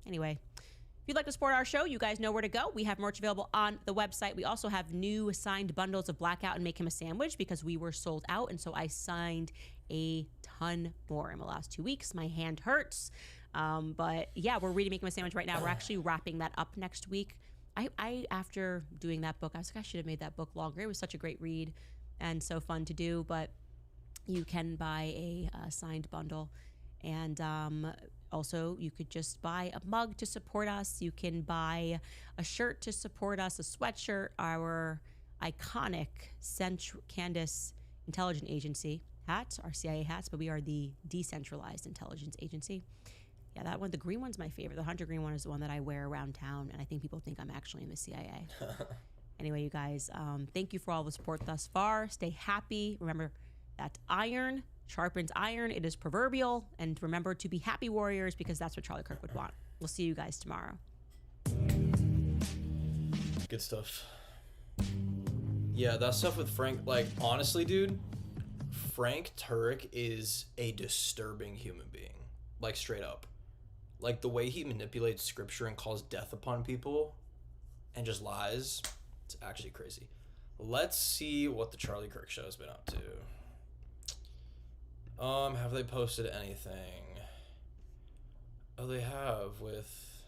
Anyway, if you'd like to support our show, you guys know where to go. We have merch available on the website. We also have new signed bundles of Blackout and Make Him a Sandwich because we were sold out. And so I signed a ton more in the last 2 weeks. My hand hurts. But yeah, we're reading Make Him a Sandwich right now. We're actually wrapping that up next week. I after doing that book, I was like, I should have made that book longer. It was such a great read and so fun to do. But you can buy a signed bundle. And also, you could just buy a mug to support us. You can buy a shirt to support us, a sweatshirt, our iconic Candace Intelligence Agency hats, our CIA hats, but we are the decentralized intelligence agency. Yeah, that one, the green one's my favorite. The hunter green one is the one that I wear around town, and I think people think I'm actually in the CIA. Anyway, you guys, thank you for all the support thus far. Stay happy. Remember that iron sharpens iron. It is proverbial. And remember to be happy warriors because that's what Charlie Kirk would want. We'll see you guys tomorrow. Good stuff. Yeah, that stuff with Frank, like, honestly, dude, Frank Turek is a disturbing human being. Like, straight up. Like, the way he manipulates scripture and calls death upon people and just lies, it's actually crazy. Let's see what the Charlie Kirk show has been up to. Have they posted anything? Oh, they have with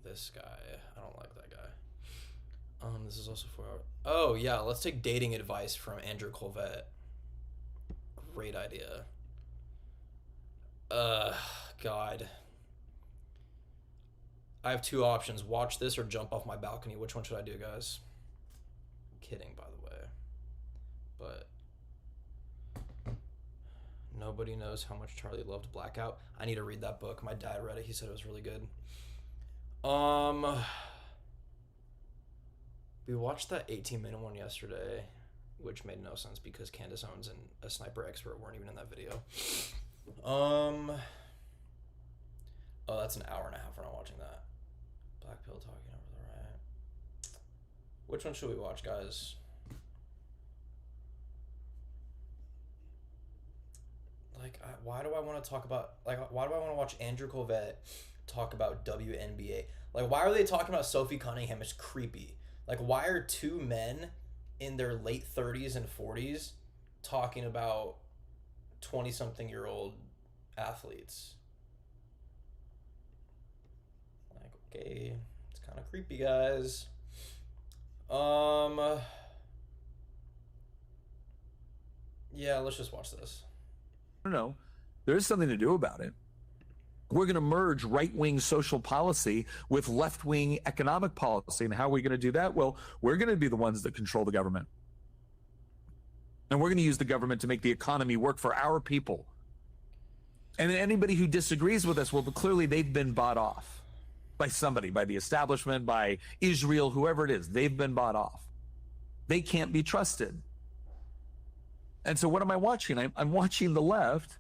this guy. I don't like that guy. This is also 4 hours. Oh, yeah, let's take dating advice from Andrew Colvett. Great idea. God. I have two options. Watch this or jump off my balcony. Which one should I do, guys? I'm kidding, by the way. But nobody knows how much Charlie loved Blackout. I need to read that book. My dad read it. He said it was really good. We watched that 18-minute one yesterday, which made no sense because Candace Owens and a sniper expert weren't even in that video. Oh, that's an hour and a half. We're not watching that. Black pill talking over the right. Which one should we watch, guys? Like, why do I want to talk about, like, why do I want to watch Andrew Colvett talk about WNBA? Like, why are they talking about Sophie Cunningham? It's creepy. Like, why are two men in their late 30s and 40s talking about 20-something-year-old athletes? Okay, it's kind of creepy, guys. Yeah, let's just watch this. No, there is something to do about it. We're going to merge right-wing social policy with left-wing economic policy. And how are we going to do that? Well, we're going to be the ones that control the government. And we're going to use the government to make the economy work for our people. And anybody who disagrees with us, well, clearly they've been bought off by somebody, by the establishment, by Israel, whoever it is. They've been bought off. They can't be trusted. And so what am I watching? I'm watching the left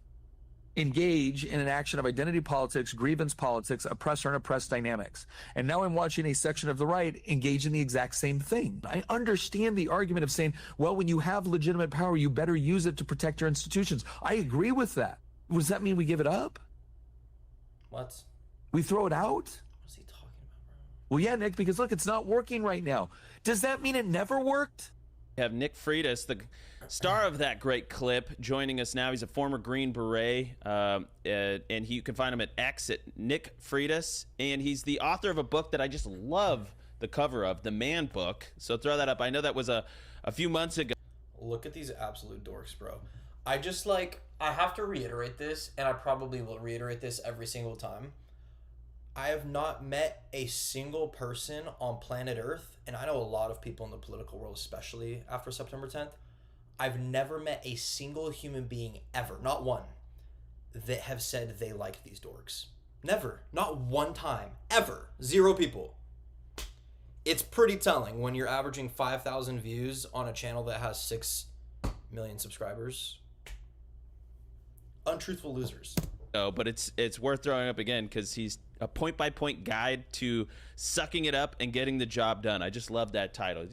engage in an action of identity politics, grievance politics, oppressor and oppressed dynamics. And now I'm watching a section of the right engage in the exact same thing. I understand the argument of saying, well, when you have legitimate power, you better use it to protect your institutions. I agree with that. Does that mean we give it up? What? We throw it out? What's he talking about, bro? Well, yeah, Nick, because look, it's not working right now. Does that mean it never worked? We have Nick Freitas, the star of that great clip, joining us now. He's a former Green Beret, and you can find him at X at Nick Freitas, and he's the author of a book that I just love the cover of, The Man Book. So throw that up. I know that was a few months ago. Look at these absolute dorks, bro. I just I have to reiterate this, and I probably will reiterate this every single time. I have not met a single person on planet Earth, and I know a lot of people in the political world, especially after September 10th. I've never met a single human being ever, not one, that have said they like these dorks. Never. Not one time. Ever. 0 people. It's pretty telling when you're averaging 5,000 views on a channel that has 6 million subscribers. Untruthful losers. No, but it's worth throwing up again because he's a point-by-point guide to sucking it up and getting the job done. I just love that title. It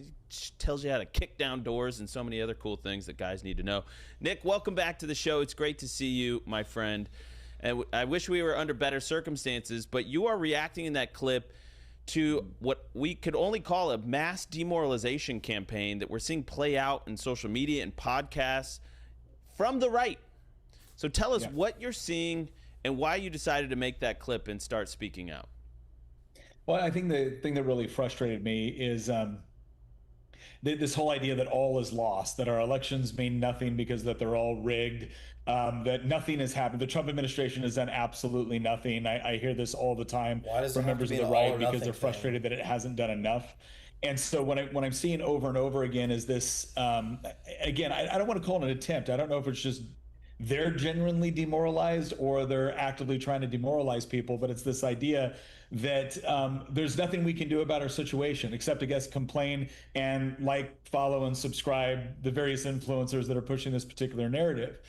tells you how to kick down doors and so many other cool things that guys need to know. Nick, welcome back to the show. It's great to see you, my friend. And I wish we were under better circumstances, but you are reacting in that clip to what we could only call a mass demoralization campaign that we're seeing play out in social media and podcasts from the right. So tell us what you're seeing and why you decided to make that clip and start speaking out. Well, I think the thing that really frustrated me is this whole idea that all is lost, that our elections mean nothing because that they're all rigged, that nothing has happened. The Trump administration has done absolutely nothing. I hear this all the time from members of the right because they're frustrated that it hasn't done enough. And so what I'm seeing over and over again is this, again, I don't want to call it an attempt. I don't know if it's just they're genuinely demoralized or they're actively trying to demoralize people, but it's this idea that there's nothing we can do about our situation except, I guess, complain and follow, and subscribe the various influencers that are pushing this particular narrative.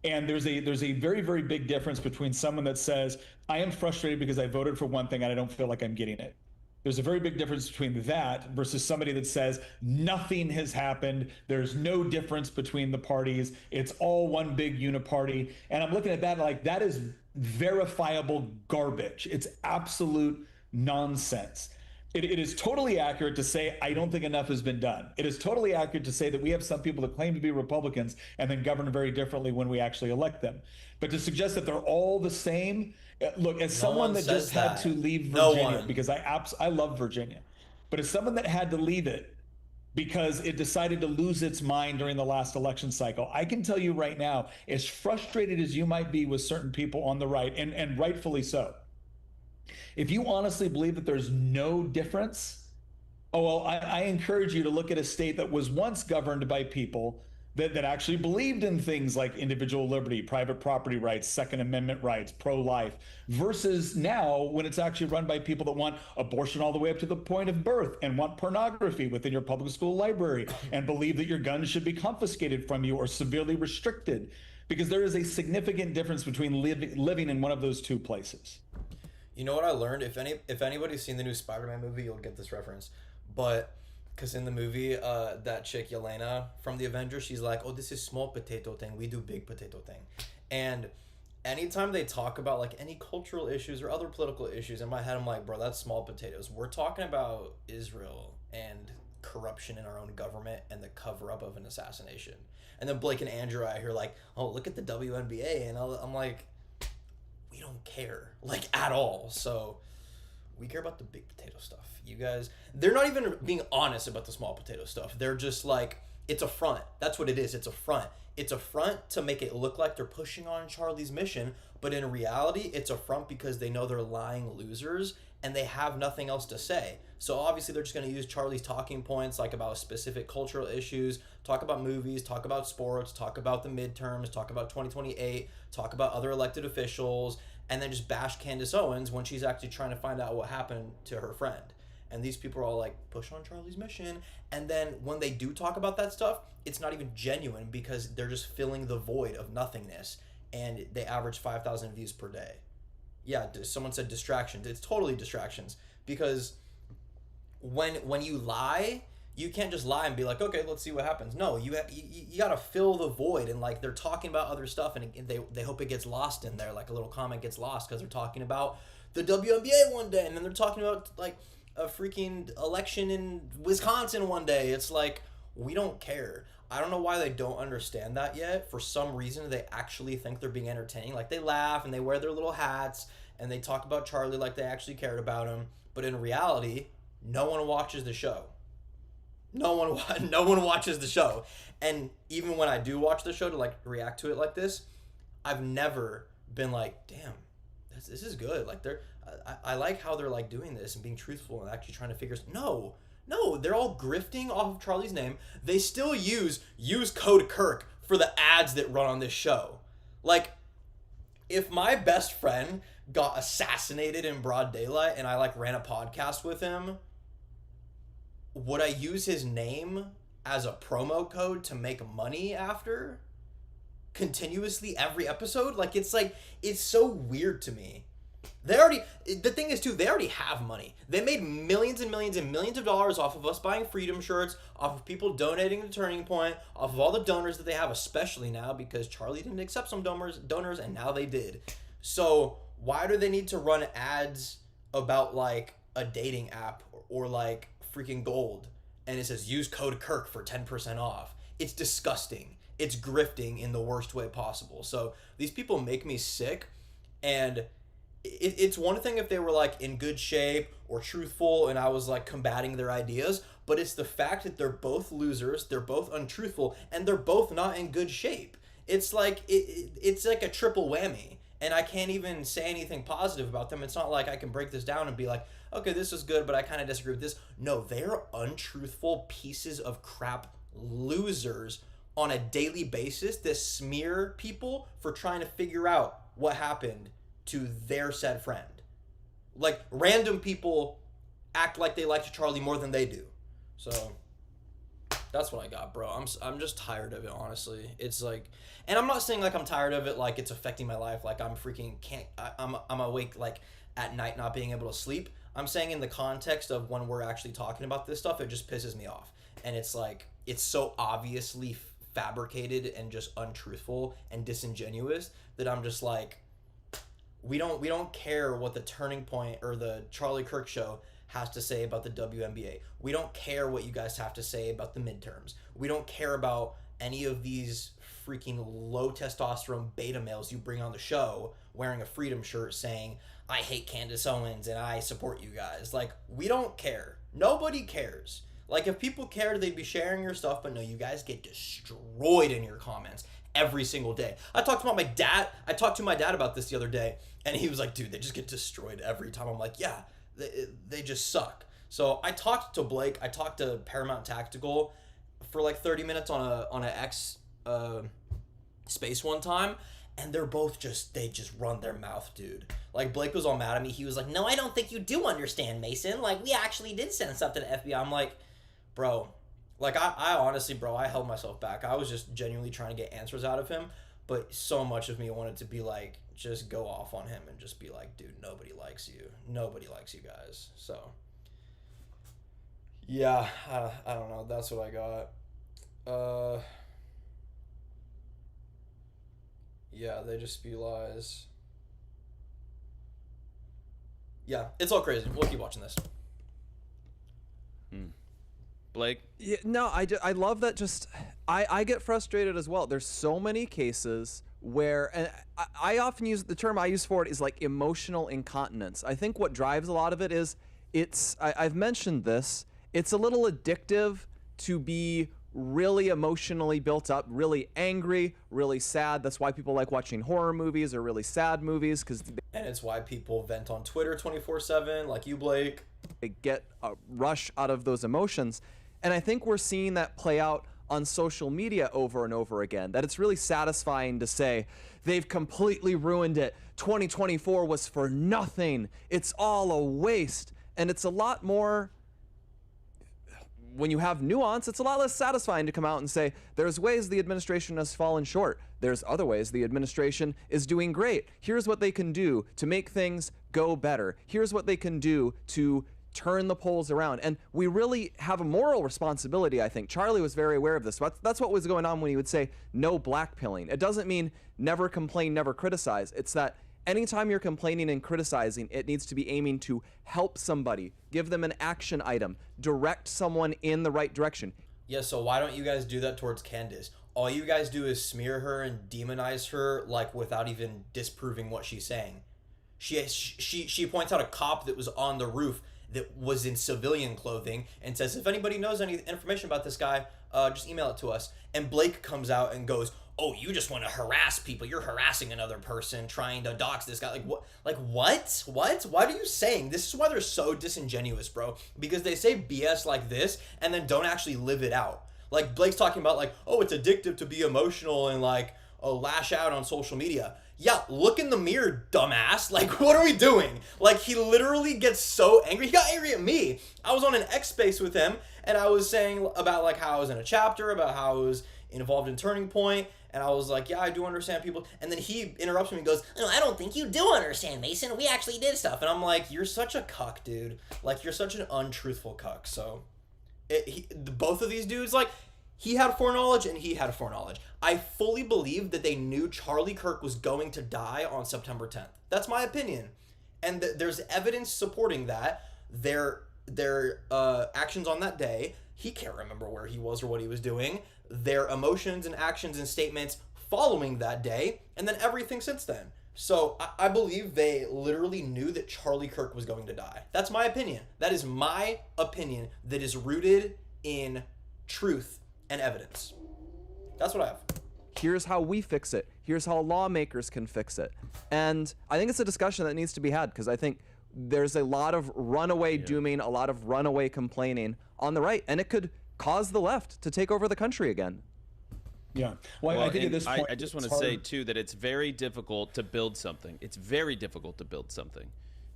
And there's a very, very big difference between someone that says, I am frustrated because I voted for one thing and I don't feel like I'm getting it. There's a very big difference between that versus somebody that says nothing has happened. There's no difference between the parties. It's all one big uniparty. And I'm looking at that like that is verifiable garbage. It's absolute nonsense. It is totally accurate to say, I don't think enough has been done. It is totally accurate to say that we have some people that claim to be Republicans and then govern very differently when we actually elect them. But to suggest that they're all the same, look, as someone that just had to leave Virginia, because I love Virginia, but as someone that had to leave it because it decided to lose its mind during the last election cycle, I can tell you right now, as frustrated as you might be with certain people on the right, and rightfully so, if you honestly believe that there's no difference, I encourage you to look at a state that was once governed by people that actually believed in things like individual liberty, private property rights, Second Amendment rights, pro-life, versus now when it's actually run by people that want abortion all the way up to the point of birth and want pornography within your public school library and believe that your guns should be confiscated from you or severely restricted, because there is a significant difference between living in one of those two places. You know what I learned? If anybody's seen the new Spider-Man movie, you'll get this reference. But because in the movie, that chick Yelena from the Avengers, she's like, "Oh, this is small potato thing. We do big potato thing." And anytime they talk about like any cultural issues or other political issues, in my head I'm like, bro, that's small potatoes. We're talking about Israel and corruption in our own government and the cover-up of an assassination. And then Blake and Andrew out here like, "Oh, look at the WNBA," and I'm like, we don't care, like, at all. So we care about the big potato stuff. You guys, they're not even being honest about the small potato stuff. They're just like, it's a front. That's what it is. It's a front. It's a front to make it look like they're pushing on Charlie's mission, but in reality, it's a front because they know they're lying losers and they have nothing else to say. So obviously they're just going to use Charlie's talking points, like about specific cultural issues, talk about movies, talk about sports, talk about the midterms, talk about 2028, talk about other elected officials, and then just bash Candace Owens when she's actually trying to find out what happened to her friend. And these people are all like, push on Charlie's mission. And then when they do talk about that stuff, it's not even genuine because they're just filling the void of nothingness. And they average 5,000 views per day. Yeah, someone said distractions. It's totally distractions. Because when you lie, you can't just lie and be like, okay, let's see what happens. No, you gotta fill the void. And like, they're talking about other stuff and they hope it gets lost in there. Like a little comment gets lost because they're talking about the WNBA one day. And then they're talking about like a freaking election in Wisconsin one day. It's like, we don't care. I don't know why they don't understand that yet. For some reason, they actually think they're being entertaining. Like, they laugh and they wear their little hats and they talk about Charlie like they actually cared about him. But in reality, no one watches the show. No one watches the show. And even when I do watch the show to like react to it like this, I've never been like, damn, this is good. Like, I like how they're like doing this and being truthful and actually trying to figure. No, they're all grifting off of Charlie's name. They still use code Kirk for the ads that run on this show. Like, if my best friend got assassinated in broad daylight and I like ran a podcast with him, would I use his name as a promo code to make money after? Continuously every episode? Like, it's so weird to me. The thing is too, they already have money. They made millions and millions and millions of dollars off of us buying Freedom shirts, off of people donating to Turning Point, off of all the donors that they have, especially now because Charlie didn't accept some donors and now they did. So why do they need to run ads about like a dating app or like freaking Gold and it says use code Kirk for 10% off? It's disgusting. It's grifting in the worst way possible. So these people make me sick. And it's one thing if they were like in good shape or truthful and I was like combating their ideas, but it's the fact that they're both losers, they're both untruthful, and they're both not in good shape. It's like it's like a triple whammy, and I can't even say anything positive about them. It's not like I can break this down and be like, okay, this is good, but I kind of disagree with this. No, they're untruthful pieces of crap losers on a daily basis that smear people for trying to figure out what happened to their said friend. Like, random people act like they like Charlie more than they do. So that's what I got, bro. I'm just tired of it, honestly. It's like, and I'm not saying like I'm tired of it like it's affecting my life, like I'm freaking I'm awake like at night not being able to sleep. I'm saying in the context of when we're actually talking about this stuff, it just pisses me off. And it's like, it's so obviously fabricated and just untruthful and disingenuous that I'm just like, we don't care what the Turning Point or the Charlie Kirk show has to say about the WNBA. We don't care what you guys have to say about the midterms. We don't care about any of these freaking low testosterone beta males you bring on the show wearing a Freedom shirt saying, I hate Candace Owens and I support you guys. Like, we don't care. Nobody cares. Like, if people cared, they'd be sharing your stuff, but no, you guys get destroyed in your comments every single day. I talked to my dad about this the other day, and he was like, dude, they just get destroyed every time. I'm like, yeah, they just suck. So I talked to Blake, I talked to Paramount Tactical for like 30 minutes on a X space one time, and they're both they just run their mouth, dude. Like, Blake was all mad at me. He was like, no, I don't think you do understand, Mason. Like, we actually did send stuff to the FBI. I'm like, bro, like, I honestly, bro, I held myself back. I was just genuinely trying to get answers out of him, but so much of me wanted to be like, just go off on him and just be like, dude, nobody likes you. Nobody likes you guys. So, yeah, I don't know. That's what I got. Yeah, they just spew lies. Yeah, it's all crazy. We'll keep watching this. Blake? Yeah, no, I love that. Just I get frustrated as well. There's so many cases where, and I often use the term I use for it is like emotional incontinence. I think what drives a lot of it is I've mentioned this, it's a little addictive to be really emotionally built up, really angry, really sad. That's why people like watching horror movies or really sad movies, and it's why people vent on Twitter 24/7, like you, Blake. They get a rush out of those emotions, and I think we're seeing that play out on social media over and over again, that it's really satisfying to say they've completely ruined it. 2024 was for nothing. It's all a waste. And it's a lot more, when you have nuance, it's a lot less satisfying to come out and say, there's ways the administration has fallen short. There's other ways the administration is doing great. Here's what they can do to make things go better. Here's what they can do to turn the polls around. And we really have a moral responsibility, I think. Charlie was very aware of this. That's what was going on when he would say no blackpilling. It doesn't mean never complain, never criticize. It's that anytime you're complaining and criticizing, it needs to be aiming to help somebody, give them an action item, direct someone in the right direction. Yeah, so why don't you guys do that towards Candace? All you guys do is smear her and demonize her, like, without even disproving what she's saying. She points out a cop that was on the roof that was in civilian clothing and says, if anybody knows any information about this guy, just email it to us. And Blake comes out and goes, oh, you just want to harass people. You're harassing another person, trying to dox this guy. Like, what? Like, what? What? What are you saying? This is why they're so disingenuous, bro. Because they say BS like this and then don't actually live it out. Like, Blake's talking about, like, oh, it's addictive to be emotional and, like, oh, lash out on social media. Yeah, look in the mirror, dumbass. Like, what are we doing? Like, he literally gets so angry. He got angry at me. I was on an X space with him, and I was saying about, like, how I was in a chapter, about how I was involved in Turning Point, and I was like, yeah, I do understand people. And then he interrupts me and goes, no, I don't think you do understand, Mason. We actually did stuff. And I'm like, you're such a cuck, dude. Like, you're such an untruthful cuck. So, both of these dudes, like, he had foreknowledge and he had foreknowledge. I fully believe that they knew Charlie Kirk was going to die on September 10th. That's my opinion. And there's evidence supporting that. Their actions on that day, he can't remember where he was or what he was doing. Their emotions and actions and statements following that day, and then everything since then. So I believe they literally knew that Charlie Kirk was going to die. That's my opinion. That is my opinion that is rooted in truth and evidence. That's what I have. Here's how we fix it. Here's how lawmakers can fix it. And I think it's a discussion that needs to be had, because I think there's a lot of runaway dooming, a lot of runaway complaining on the right, and it could cause the left to take over the country again. Yeah. Well, I think at this point, I just want to say, too, that it's very difficult to build something. It's very difficult to build something.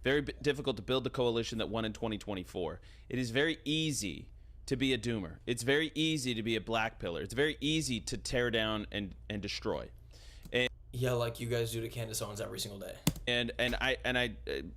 Very difficult to build the coalition that won in 2024. It is very easy to be a doomer. It's very easy to be a black pillar. It's very easy to tear down and destroy. And yeah, like you guys do to Candace Owens every single day. And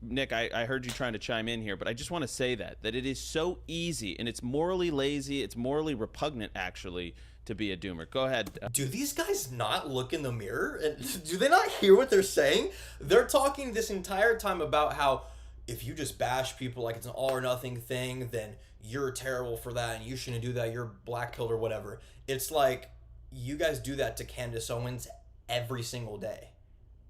Nick, I heard you trying to chime in here, but I just want to say that it is so easy, and it's morally lazy, it's morally repugnant, actually, to be a doomer. Go ahead. Do these guys not look in the mirror? And do they not hear what they're saying? They're talking this entire time about how if you just bash people like it's an all or nothing thing, then you're terrible for that and you shouldn't do that. You're black pilled or whatever. It's like you guys do that to Candace Owens every single day.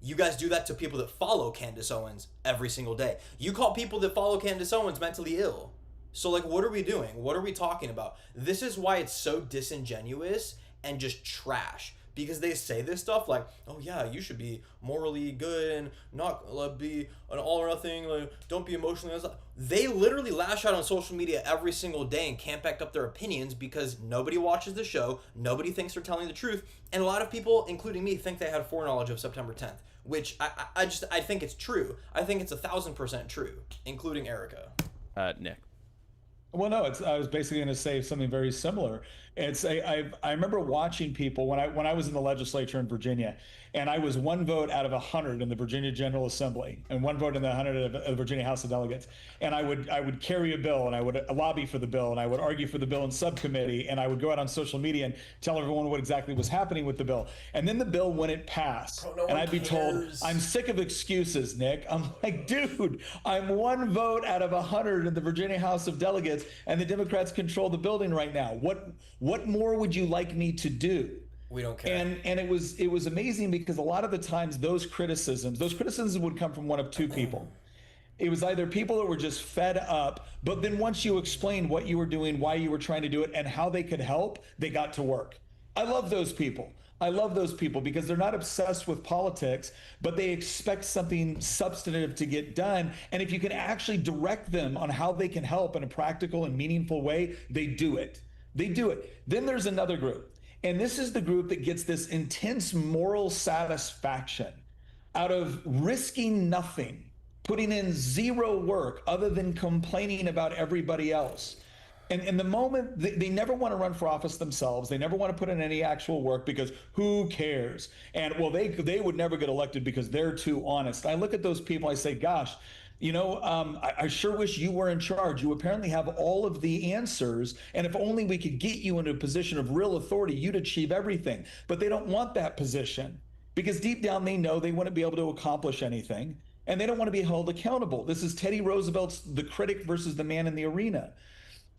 You guys do that to people that follow Candace Owens every single day. You call people that follow Candace Owens mentally ill. So, like, what are we doing? What are we talking about? This is why it's so disingenuous and just trash. Because they say this stuff like, oh, yeah, you should be morally good and not be an all or nothing. Like, don't be emotionally. They literally lash out on social media every single day and can't back up their opinions because nobody watches the show. Nobody thinks they're telling the truth. And a lot of people, including me, think they had foreknowledge of September 10th, which I think it's true. I think it's 1,000% true, including Erica. Nick. Well, no, I was basically going to say something very similar. I remember watching people when I was in the legislature in Virginia, and I was one vote out of 100 in the Virginia General Assembly and one vote in the 100 of the Virginia House of Delegates. And I would carry a bill and I would lobby for the bill and I would argue for the bill in subcommittee and I would go out on social media and tell everyone what exactly was happening with the bill. And then the bill, when it passed, and I'd be told, I'm sick of excuses, Nick. I'm like, dude, I'm one vote out of 100 in the Virginia House of Delegates and the Democrats control the building right now. What more would you like me to do? We don't care. And it was amazing because a lot of the times those criticisms would come from one of two people. It was either people that were just fed up, but then once you explained what you were doing, why you were trying to do it, and how they could help, they got to work. I love those people. I love those people because they're not obsessed with politics, but they expect something substantive to get done. And if you can actually direct them on how they can help in a practical and meaningful way, they do it. They do it. Then there's another group. And this is the group that gets this intense moral satisfaction out of risking nothing, putting in zero work other than complaining about everybody else. And the moment they never want to run for office themselves, they never want to put in any actual work because who cares? And well, they would never get elected because they're too honest. I look at those people, I say, gosh, I sure wish you were in charge. You apparently have all of the answers. And if only we could get you into a position of real authority, you'd achieve everything. But they don't want that position because deep down they know they wouldn't be able to accomplish anything. And they don't want to be held accountable. This is Teddy Roosevelt's The Critic versus the Man in the Arena.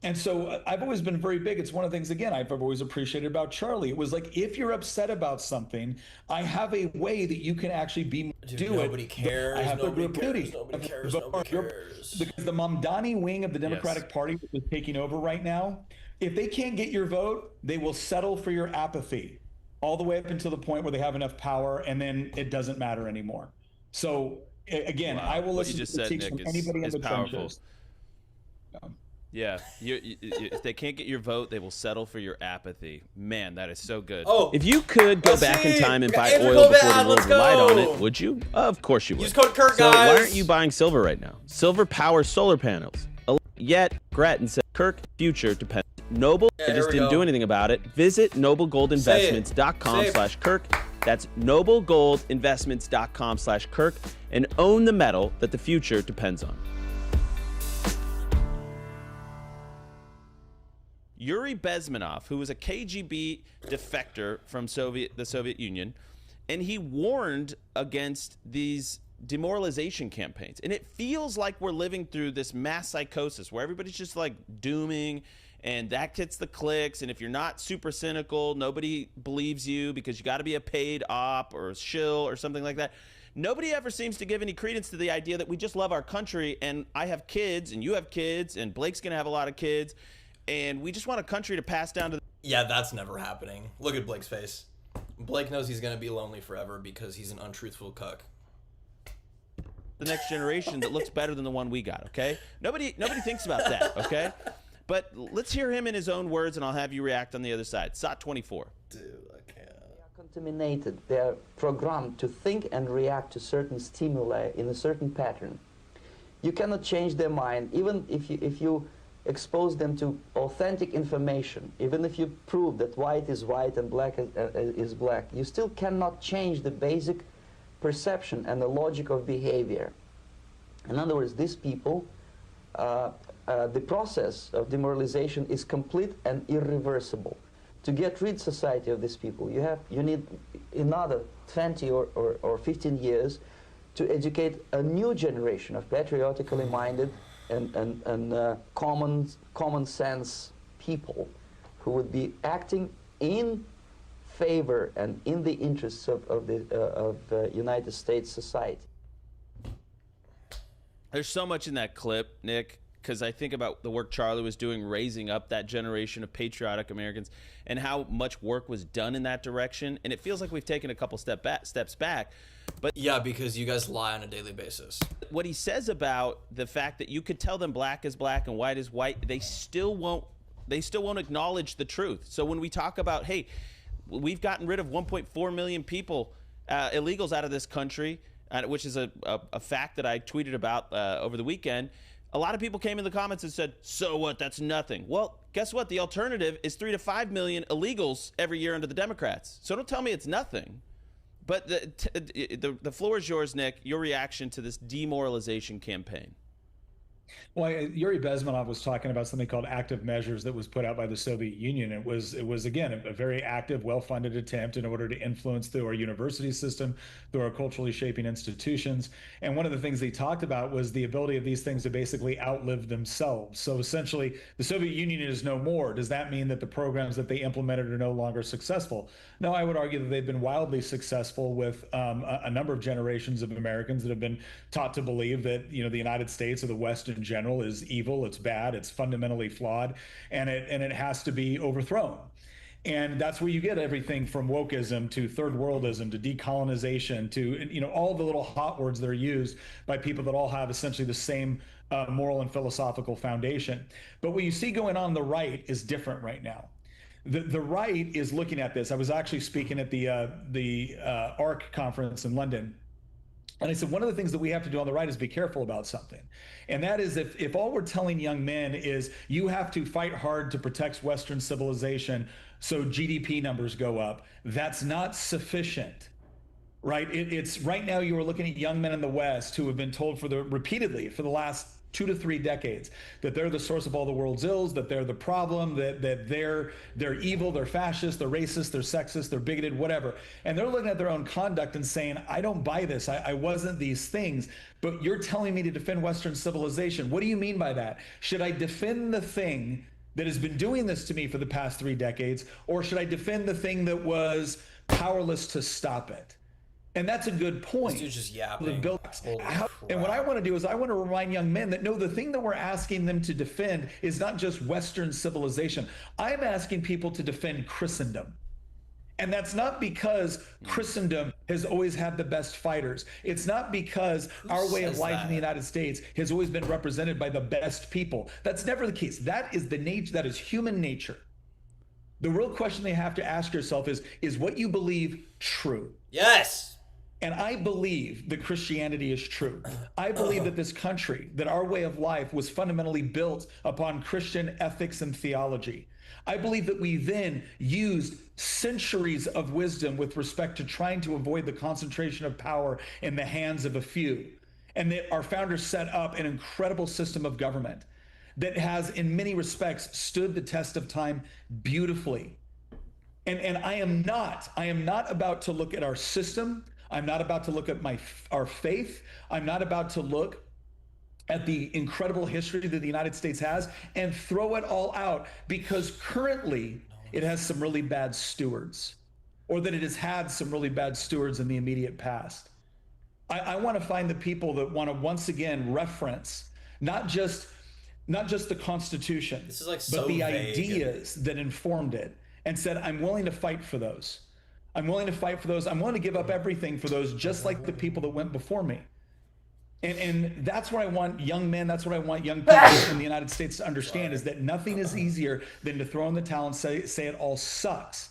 And so I've always been very big. It's one of the things, again, I've always appreciated about Charlie. It was like, if you're upset about something, I have a way that you can actually do it. Nobody cares. I have Nobody a duty. Nobody cares. Nobody cares. Because the Mamdani wing of the Democratic Party that is taking over right now, if they can't get your vote, they will settle for your apathy all the way up until the point where they have enough power, and then it doesn't matter anymore. So again, I will listen to critiques from anybody in the trenches. Yeah, if they can't get your vote, they will settle for your apathy. Man, that is so good. Oh, if you could go back in time and buy oil before the world relied on it, would you? Of course you would. Use code Kirk, so guys. why aren't you buying silver right now? Silver power solar panels. Yet Gretton said Kirk future depends. Noble just didn't do anything about it. Visit noblegoldinvestments.com/Kirk. That's noblegoldinvestments.com/Kirk and own the metal that the future depends on. Yuri Bezmenov, who was a KGB defector from the Soviet Union, and he warned against these demoralization campaigns. And it feels like we're living through this mass psychosis where everybody's just like dooming, and that gets the clicks. And if you're not super cynical, nobody believes you because you got to be a paid op or a shill or something like that. Nobody ever seems to give any credence to the idea that we just love our country, and I have kids and you have kids and Blake's going to have a lot of kids. And we just want a country to pass down to. Yeah, that's never happening. Look at Blake's face. Blake knows he's going to be lonely forever because he's an untruthful cuck. The next generation that looks better than the one we got, okay? Nobody thinks about that, okay? But let's hear him in his own words, and I'll have you react on the other side. SOT24. Dude, I can't. They are contaminated. They are programmed to think and react to certain stimuli in a certain pattern. You cannot change their mind, even if you expose them to authentic information, even if you prove that white is white and black is black, you still cannot change the basic perception and the logic of behavior. In other words, these people, the process of demoralization is complete and irreversible. To get rid society of these people, you need another 20 or 15 years to educate a new generation of patriotically minded and common sense people who would be acting in favor and in the interests of the United States society. There's so much in that clip, Nick, because I think about the work Charlie was doing, raising up that generation of patriotic Americans, and how much work was done in that direction. And it feels like we've taken a couple steps back. But yeah, because you guys lie on a daily basis. What he says about the fact that you could tell them black is black and white is white, they still won't acknowledge the truth. So when we talk about, hey, we've gotten rid of 1.4 million people, illegals out of this country, which is a fact that I tweeted about over the weekend. A lot of people came in the comments and said, so what, that's nothing. Well, guess what? The alternative is 3 to 5 million illegals every year under the Democrats. So don't tell me it's nothing. But the floor is yours, Nick. Your reaction to this demoralization campaign. Well, Yuri Bezmenov was talking about something called active measures that was put out by the Soviet Union. It was again a very active, well-funded attempt in order to influence through our university system, through our culturally shaping institutions. And one of the things they talked about was the ability of these things to basically outlive themselves. So essentially, the Soviet Union is no more. Does that mean that the programs that they implemented are no longer successful? No, I would argue that they've been wildly successful with a number of generations of Americans that have been taught to believe that the United States or the West in general is evil, it's bad, it's fundamentally flawed, and it has to be overthrown. And that's where you get everything from wokeism to third worldism to decolonization to all the little hot words that are used by people that all have essentially the same moral and philosophical foundation. But what you see going on the right is different right now. The right is looking at this. I was actually speaking at the ARC conference in London. And I said, one of the things that we have to do on the right is be careful about something. And that is if all we're telling young men is you have to fight hard to protect Western civilization so GDP numbers go up, that's not sufficient. Right? It's right now you are looking at young men in the West who have been told repeatedly for the last 2 to 3 decades that they're the source of all the world's ills, that they're the problem, that they're evil, they're fascist, they're racist, they're sexist, they're bigoted, whatever. And they're looking at their own conduct and saying, I don't buy this. I wasn't these things, but you're telling me to defend Western civilization. What do you mean by that? Should I defend the thing that has been doing this to me for the past 3 decades, or should I defend the thing that was powerless to stop it? And that's a good point. This dude's just yapping. And what I want to do is I want to remind young men that no, the thing that we're asking them to defend is not just Western civilization. I'm asking people to defend Christendom. And that's not because Christendom has always had the best fighters. It's not because our way of life in the United States has always been represented by the best people. That's never the case. That is the nature, that is human nature. The real question they have to ask yourself is what you believe true? Yes. And I believe that Christianity is true. I believe that this country, that our way of life was fundamentally built upon Christian ethics and theology. I believe that we then used centuries of wisdom with respect to trying to avoid the concentration of power in the hands of a few. And that our founders set up an incredible system of government that has, in many respects, stood the test of time beautifully. And I am not about to look at our system. I'm not about to look at our faith. I'm not about to look at the incredible history that the United States has and throw it all out because currently it has some really bad stewards, or that it has had some really bad stewards in the immediate past. I want to find the people that want to once again reference not just the Constitution, This is like but so the vague. ideas that informed it, and said, I'm willing to fight for those. I'm willing to fight for those. I'm willing to give up everything for those, just like the people that went before me. And that's what I want young men, that's what I want young people in the United States to understand, is that nothing is easier than to throw in the towel and say it all sucks.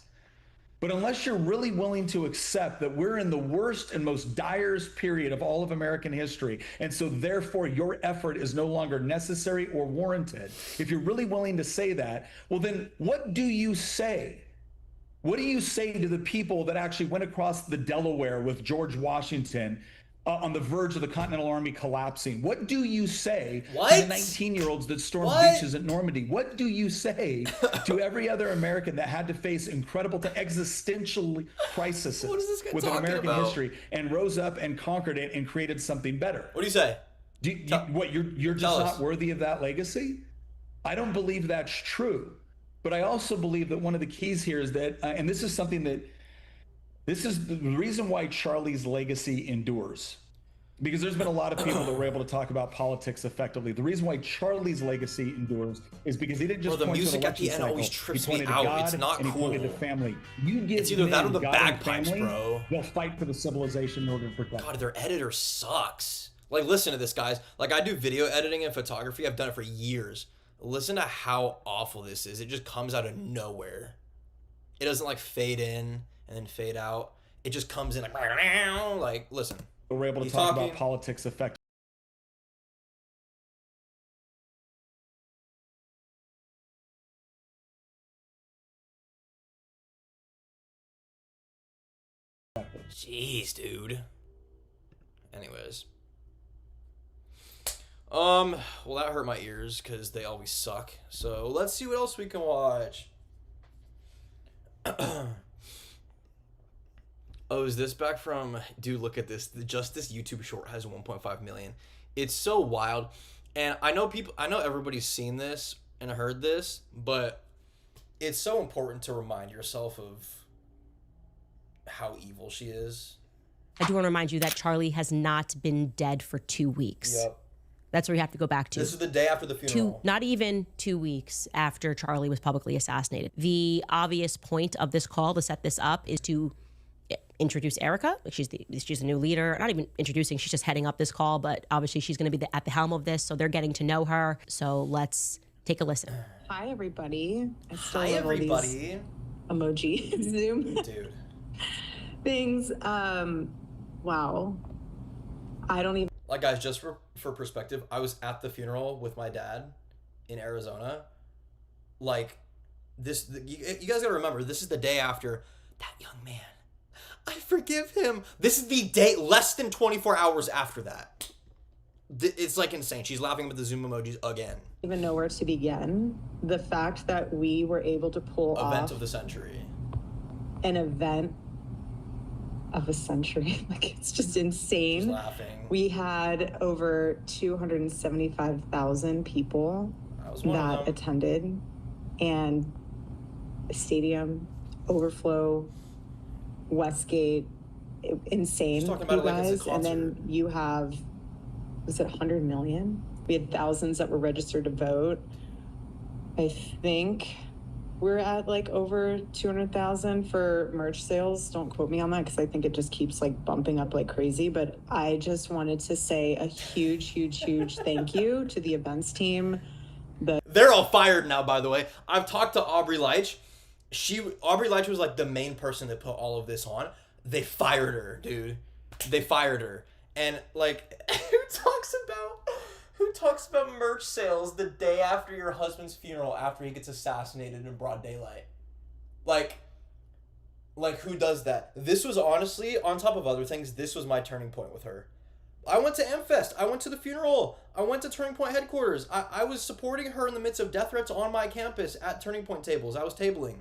But unless you're really willing to accept that we're in the worst and most direst period of all of American history, and so therefore your effort is no longer necessary or warranted, if you're really willing to say that, well then what do you say? What do you say to the people that actually went across the Delaware with George Washington on the verge of the Continental Army collapsing? What do you say to the 19-year-olds that stormed beaches at Normandy? What do you say to every other American that had to face incredible existential crises within American history and rose up and conquered it and created something better? What do you say? You're just not worthy of that legacy? I don't believe that's true. But I also believe that one of the keys here is that, and this is something that, this is the reason why Charlie's legacy endures. Because there's been a lot of people that were able to talk about politics effectively. The reason why Charlie's legacy endures is because he didn't just point to an election cycle. Always trips he pointed me to out. God, It's not and he pointed to cool. family. You give It's either that or the God bagpipes, family, bro. they'll fight for the civilization in order to protect. God, their editor sucks. Like, listen to this, guys. Like, I do video editing and photography. I've done it for years. Listen to how awful this is. It just comes out of nowhere. It doesn't like fade in and then fade out. It just comes in like listen. We're able to talk about politics effectively. Jeez, dude. Anyways. Well, that hurt my ears because they always suck. So let's see what else we can watch. Oh, is this back from... Dude, look at this. Just this YouTube short has 1.5 million. It's so wild. And I know everybody's seen this and heard this, but it's so important to remind yourself of how evil she is. I do want to remind you that Charlie has not been dead for 2 weeks. Yep. That's where you have to go back to. This is the day after the funeral. Not even 2 weeks after Charlie was publicly assassinated. The obvious point of this call to set this up is to introduce Erica. She's the new leader. Not even introducing, she's just heading up this call, but obviously she's going to be at the helm of this, so they're getting to know her. So let's take a listen. Hi, everybody. Hi, everybody. Emoji Zoom Dude. things. Wow. I don't even. Like, guys, just for perspective, I was at the funeral with my dad in Arizona. Like, you guys gotta remember, this is the day after that young man. I forgive him. This is the day, less than 24 hours after that. It's like insane. She's laughing with the Zoom emojis again. Even know where to begin. The fact that we were able to pull Event off of the century. an event of a century. Like, it's just insane. She's laughing. We had over 275,000 people that attended, and the stadium, overflow, Westgate, insane, you guys. And then you have, was it 100 million? We had thousands that were registered to vote. I think we're at like over 200,000 for merch sales. Don't quote me on that because I think it just keeps like bumping up like crazy. But I just wanted to say a huge, huge, huge thank you to the events team. They're all fired now, by the way. I've talked to Aubrey Leitch. Aubrey Leitch was like the main person that put all of this on. They fired her, dude. They fired her. And like, who talks about merch sales the day after your husband's funeral after he gets assassinated in broad daylight? Like who does that? This was honestly, on top of other things, this was my turning point with her. I went to AmFest. I went to the funeral. I went to Turning Point headquarters. I was supporting her in the midst of death threats on my campus at Turning Point tables. I was tabling.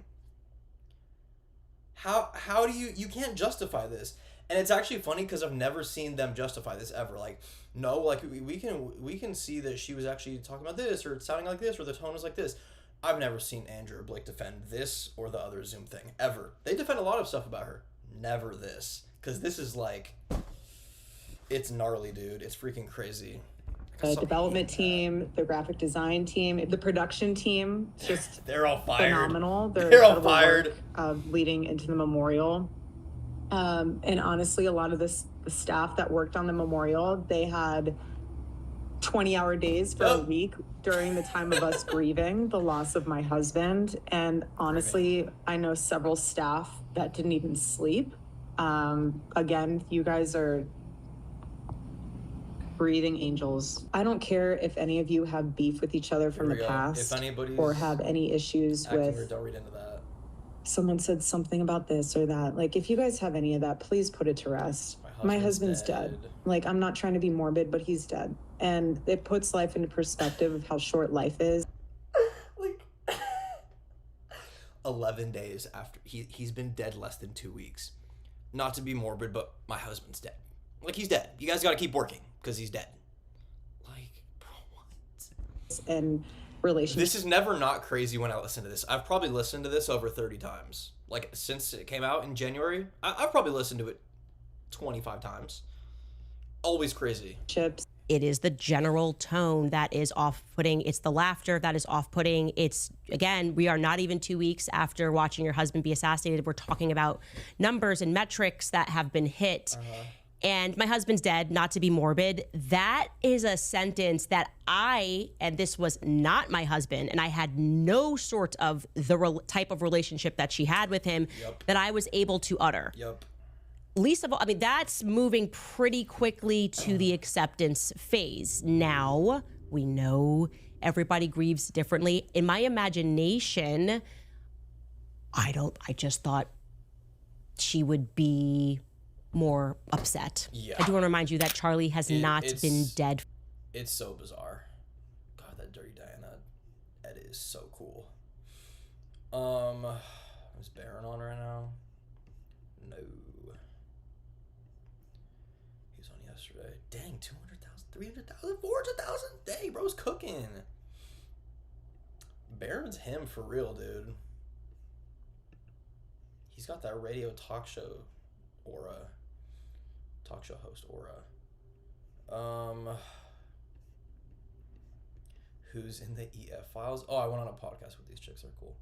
How do you can't justify this? And it's actually funny because I've never seen them justify this ever. Like, no, like we can see that she was actually talking about this, or it's sounding like this, or the tone was like this. I've never seen Andrew or Blake defend this or the other Zoom thing ever. They defend a lot of stuff about her. Never this, because this is like, it's gnarly, dude. It's freaking crazy. The development team, the graphic design team, the production team, just they're all fired. Phenomenal. They're all fired. Leading into the memorial. And honestly, a lot of the staff that worked on the memorial, they had 20-hour days for a week during the time of us grieving the loss of my husband. And honestly, I know several staff that didn't even sleep. Again, you guys are breathing angels. I don't care if any of you have beef with each other from the past or have any issues with, don't read into that. Someone said something about this or that. Like, if you guys have any of that, please put it to rest. My husband's dead. Like, I'm not trying to be morbid, but he's dead. And it puts life into perspective of how short life is. Like, 11 days after he's been dead less than 2 weeks. Not to be morbid, but my husband's dead. Like, he's dead. You guys got to keep working because he's dead. Like, bro, what? And relationships. This is never not crazy when I listen to this. I've probably listened to this over 30 times. Like, since it came out in January, I've probably listened to it 25 times. Always crazy. It is the general tone that is off-putting. It's the laughter that is off-putting. It's, again, we are not even 2 weeks after watching your husband be assassinated. We're talking about numbers and metrics that have been hit. And my husband's dead, not to be morbid. That is a sentence that and this was not my husband, and I had no sort of the type of relationship that she had with him that I was able to utter. Least of all, I mean, that's moving pretty quickly to the acceptance phase. Now, we know everybody grieves differently. In my imagination, I just thought she would be more upset. I do want to remind you that Charlie has not been dead. It's so bizarre. God, that Dirty Diana edit is so cool. Is Baron on right now? No. He was on yesterday. Dang, 200,000, 300,000, 400,000. Dang, bro's cooking. Baron's him for real, dude. He's got that radio talk show aura. Talk show host aura. Who's in the EF files? Oh, I went on a podcast with these chicks. They're cool.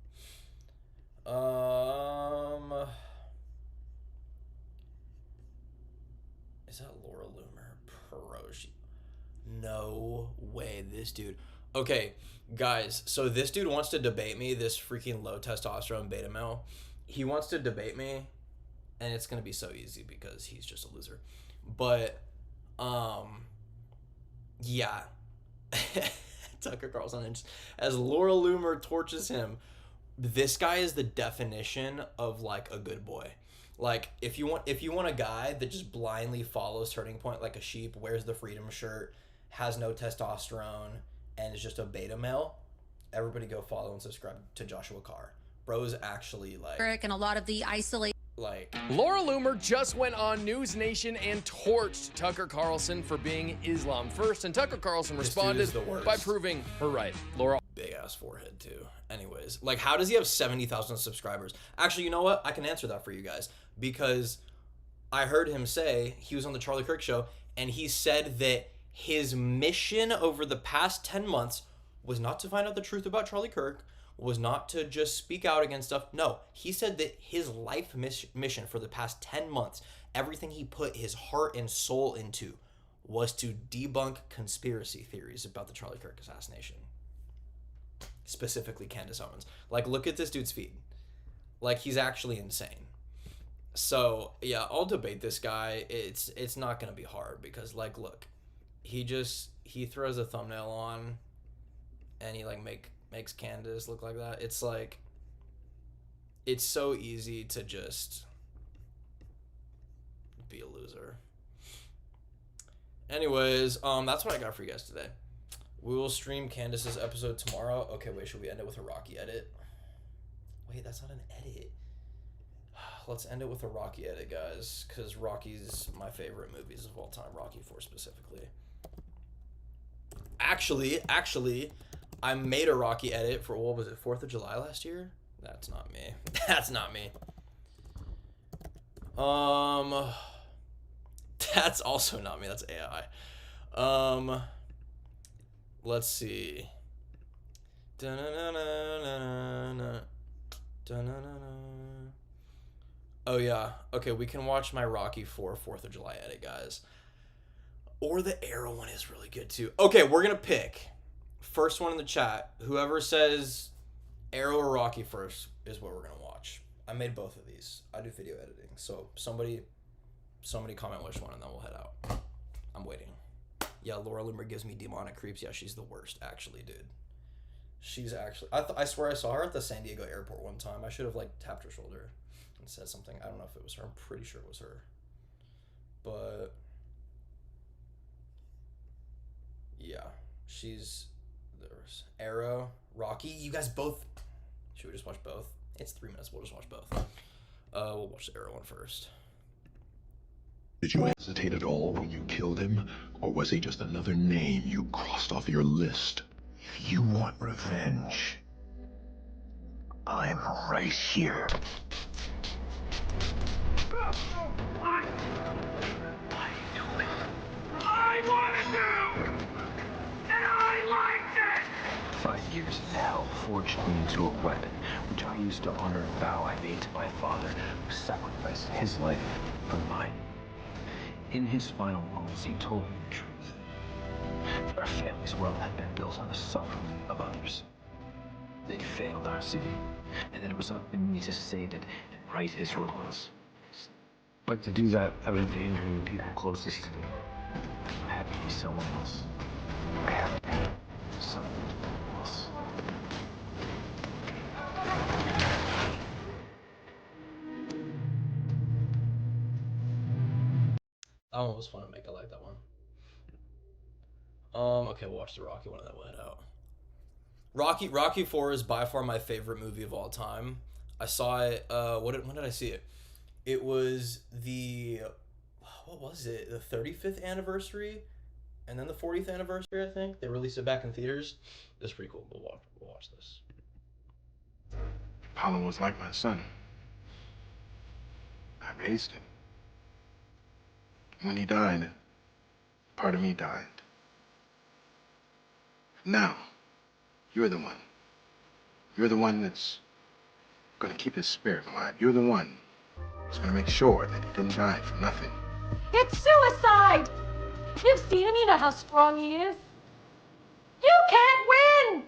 Is that Laura Loomer? No way, this dude. Okay, guys, so this dude wants to debate me, this freaking low testosterone beta male. He wants to debate me, and it's gonna be so easy because he's just a loser. But, yeah. Tucker Carlson, as Laura Loomer torches him, this guy is the definition of like a good boy. Like if you want a guy that just blindly follows Turning Point like a sheep, wears the freedom shirt, has no testosterone, and is just a beta male, everybody go follow and subscribe to Joshua Carr. Bro's actually like Eric and a lot of the isolate. Like Laura Loomer just went on News Nation and torched Tucker Carlson for being Islam first, and Tucker Carlson responded by proving her right. Laura, big ass forehead too. Anyways, like how does he have 70,000 subscribers? Actually, you know what? I can answer that for you guys because I heard him say he was on the Charlie Kirk show and he said that his mission over the past 10 months was not to find out the truth about Charlie Kirk, was not to just speak out against stuff. No, he said that his life mission for the past 10 months, everything he put his heart and soul into was to debunk conspiracy theories about the Charlie Kirk assassination. Specifically Candace Owens. Like, look at this dude's feed. Like, he's actually insane. So, yeah, I'll debate this guy. It's not going to be hard because, like, look, he throws a thumbnail on and he, like, makes Candace look like that. It's like, it's so easy to just be a loser. Anyways, that's what I got for you guys today. We will stream Candace's episode tomorrow. Okay, wait, should we end it with a Rocky edit? Wait, that's not an edit. Let's end it with a Rocky edit, guys, because Rocky's my favorite movies of all time. Rocky 4 specifically. Actually, I made a Rocky edit for, what was it, 4th of July last year? That's not me. That's not me. That's also not me. That's AI. Let's see. Oh yeah. Okay, we can watch my Rocky 4 4th of July edit, guys. Or the Arrow one is really good too. Okay, we're gonna pick. First one in the chat. Whoever says Arrow or Rocky first is what we're gonna watch. I made both of these. I do video editing. So somebody comment which one and then we'll head out. I'm waiting. Yeah, Laura Loomer gives me demonic creeps. Yeah, she's the worst, actually, dude. She's actually... I swear I saw her at the San Diego airport one time. I should have, like, tapped her shoulder and said something. I don't know if it was her. I'm pretty sure it was her. But... yeah, she's... there's Arrow, Rocky. You guys both... should we just watch both? It's 3 minutes. We'll just watch both. We'll watch the Arrow one first. Did you hesitate at all when you killed him, or was he just another name you crossed off your list? If you want revenge, I'm right here. I wanted to! And I liked it! 5 years of hell forged me into a weapon, which I used to honor a vow I made to my father, who sacrificed his life for mine. In his final moments, he told me the truth. Our family's world had been built on the suffering of others. They failed our city, and it was up to me to save it and right his wrongs. But to do that, I was endangering the people closest to me. I had to be someone else. I had to be someone else. That one was fun to make. I like that one. Okay, we'll watch the Rocky one and then we'll head out. Rocky 4 is by far my favorite movie of all time. I saw it, when did I see it? It was what was it? The 35th anniversary and then the 40th anniversary, I think. They released it back in theaters. It's pretty cool. We'll watch this. Apollo was like my son. I raised him. When he died, part of me died. Now, you're the one. You're the one that's gonna keep his spirit alive. You're the one that's gonna make sure that he didn't die for nothing. It's suicide! You've seen him, you know how strong he is. You can't win!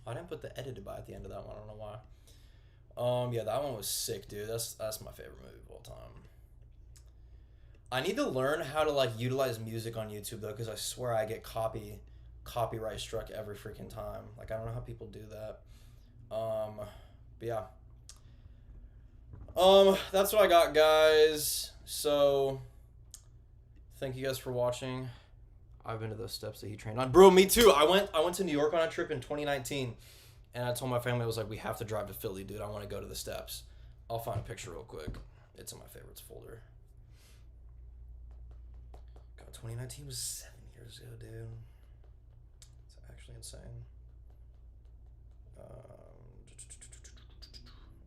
I didn't put the edited by at the end of that one. I don't know why. Yeah, that one was sick, dude. That's my favorite movie of all time. I need to learn how to like utilize music on YouTube though, because I swear I get copyright struck every freaking time. Like, I don't know how people do that. But yeah. That's what I got, guys. So thank you guys for watching. I've been to those steps that he trained on. Bro, me too. I went to New York on a trip in 2019, and I told my family, I was like, we have to drive to Philly, dude. I want to go to the steps. I'll find a picture real quick. It's in my favorites folder. God, 2019 was 7 years ago, dude. It's actually insane.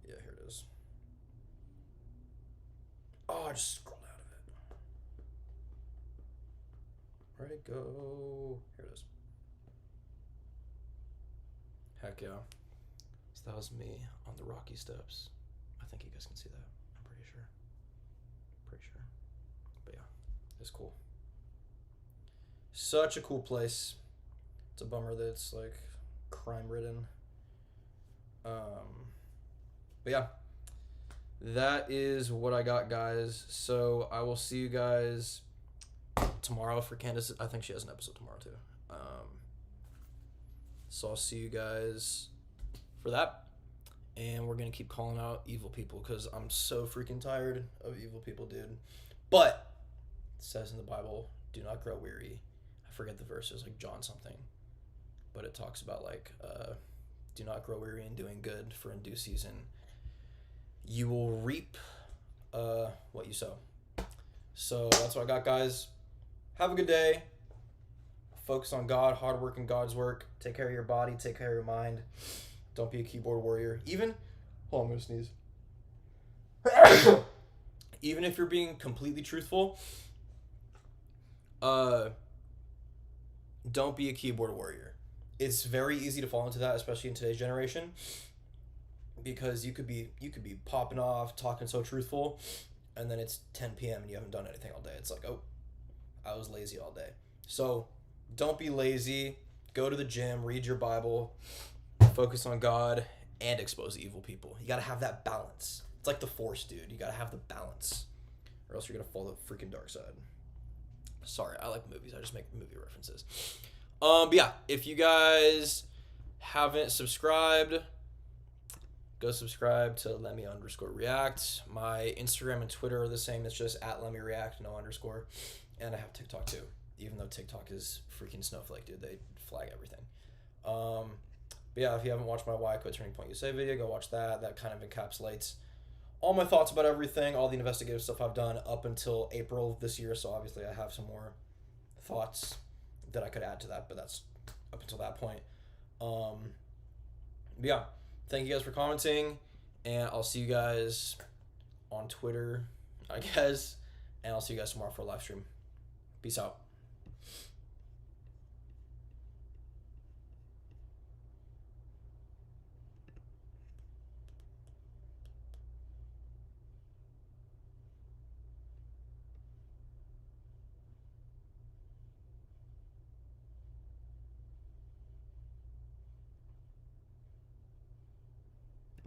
Yeah, here it is. Oh, I just scrolled out of it. Where'd it go? Here it is. Heck yeah. So that was me on the Rocky Steps. I think you guys can see that. I'm pretty sure. But yeah, it's cool. Such a cool place. It's a bummer that it's like crime ridden. But yeah, that is what I got, guys. So I will see you guys tomorrow for Candace. I think she has an episode tomorrow too. So I'll see you guys for that. And we're going to keep calling out evil people because I'm so freaking tired of evil people, dude. But it says in the Bible, do not grow weary. I forget the verses, like John something. But it talks about like, do not grow weary in doing good, for in due season you will reap what you sow. So that's what I got, guys. Have a good day. Focus on God, hard work in God's work. Take care of your body, take care of your mind. Don't be a keyboard warrior. Even, hold on, I'm gonna sneeze. Even if you're being completely truthful, don't be a keyboard warrior. It's very easy to fall into that, especially in today's generation, because you could be popping off, talking so truthful, and then it's 10 p.m. and you haven't done anything all day. It's like, oh, I was lazy all day. So don't be lazy. Go to the gym, read your Bible, focus on God, and expose evil people. You gotta have that balance. It's like the Force, dude. You gotta have the balance, or else you're gonna fall the freaking dark side. Sorry, I like movies. I just make movie references. But yeah, if you guys haven't subscribed, go subscribe to Lemmy_react. My Instagram and Twitter are the same. It's just @LemmyReact, no underscore. And I have TikTok too, even though TikTok is freaking snowflake, dude. They flag everything. But yeah, if you haven't watched my Why I Quit Turning Point USA video, go watch that. That kind of encapsulates all my thoughts about everything, all the investigative stuff I've done up until April of this year. So obviously I have some more thoughts that I could add to that, but that's up until that point. But yeah, thank you guys for commenting, and I'll see you guys on Twitter, I guess, and I'll see you guys tomorrow for a live stream. Peace out.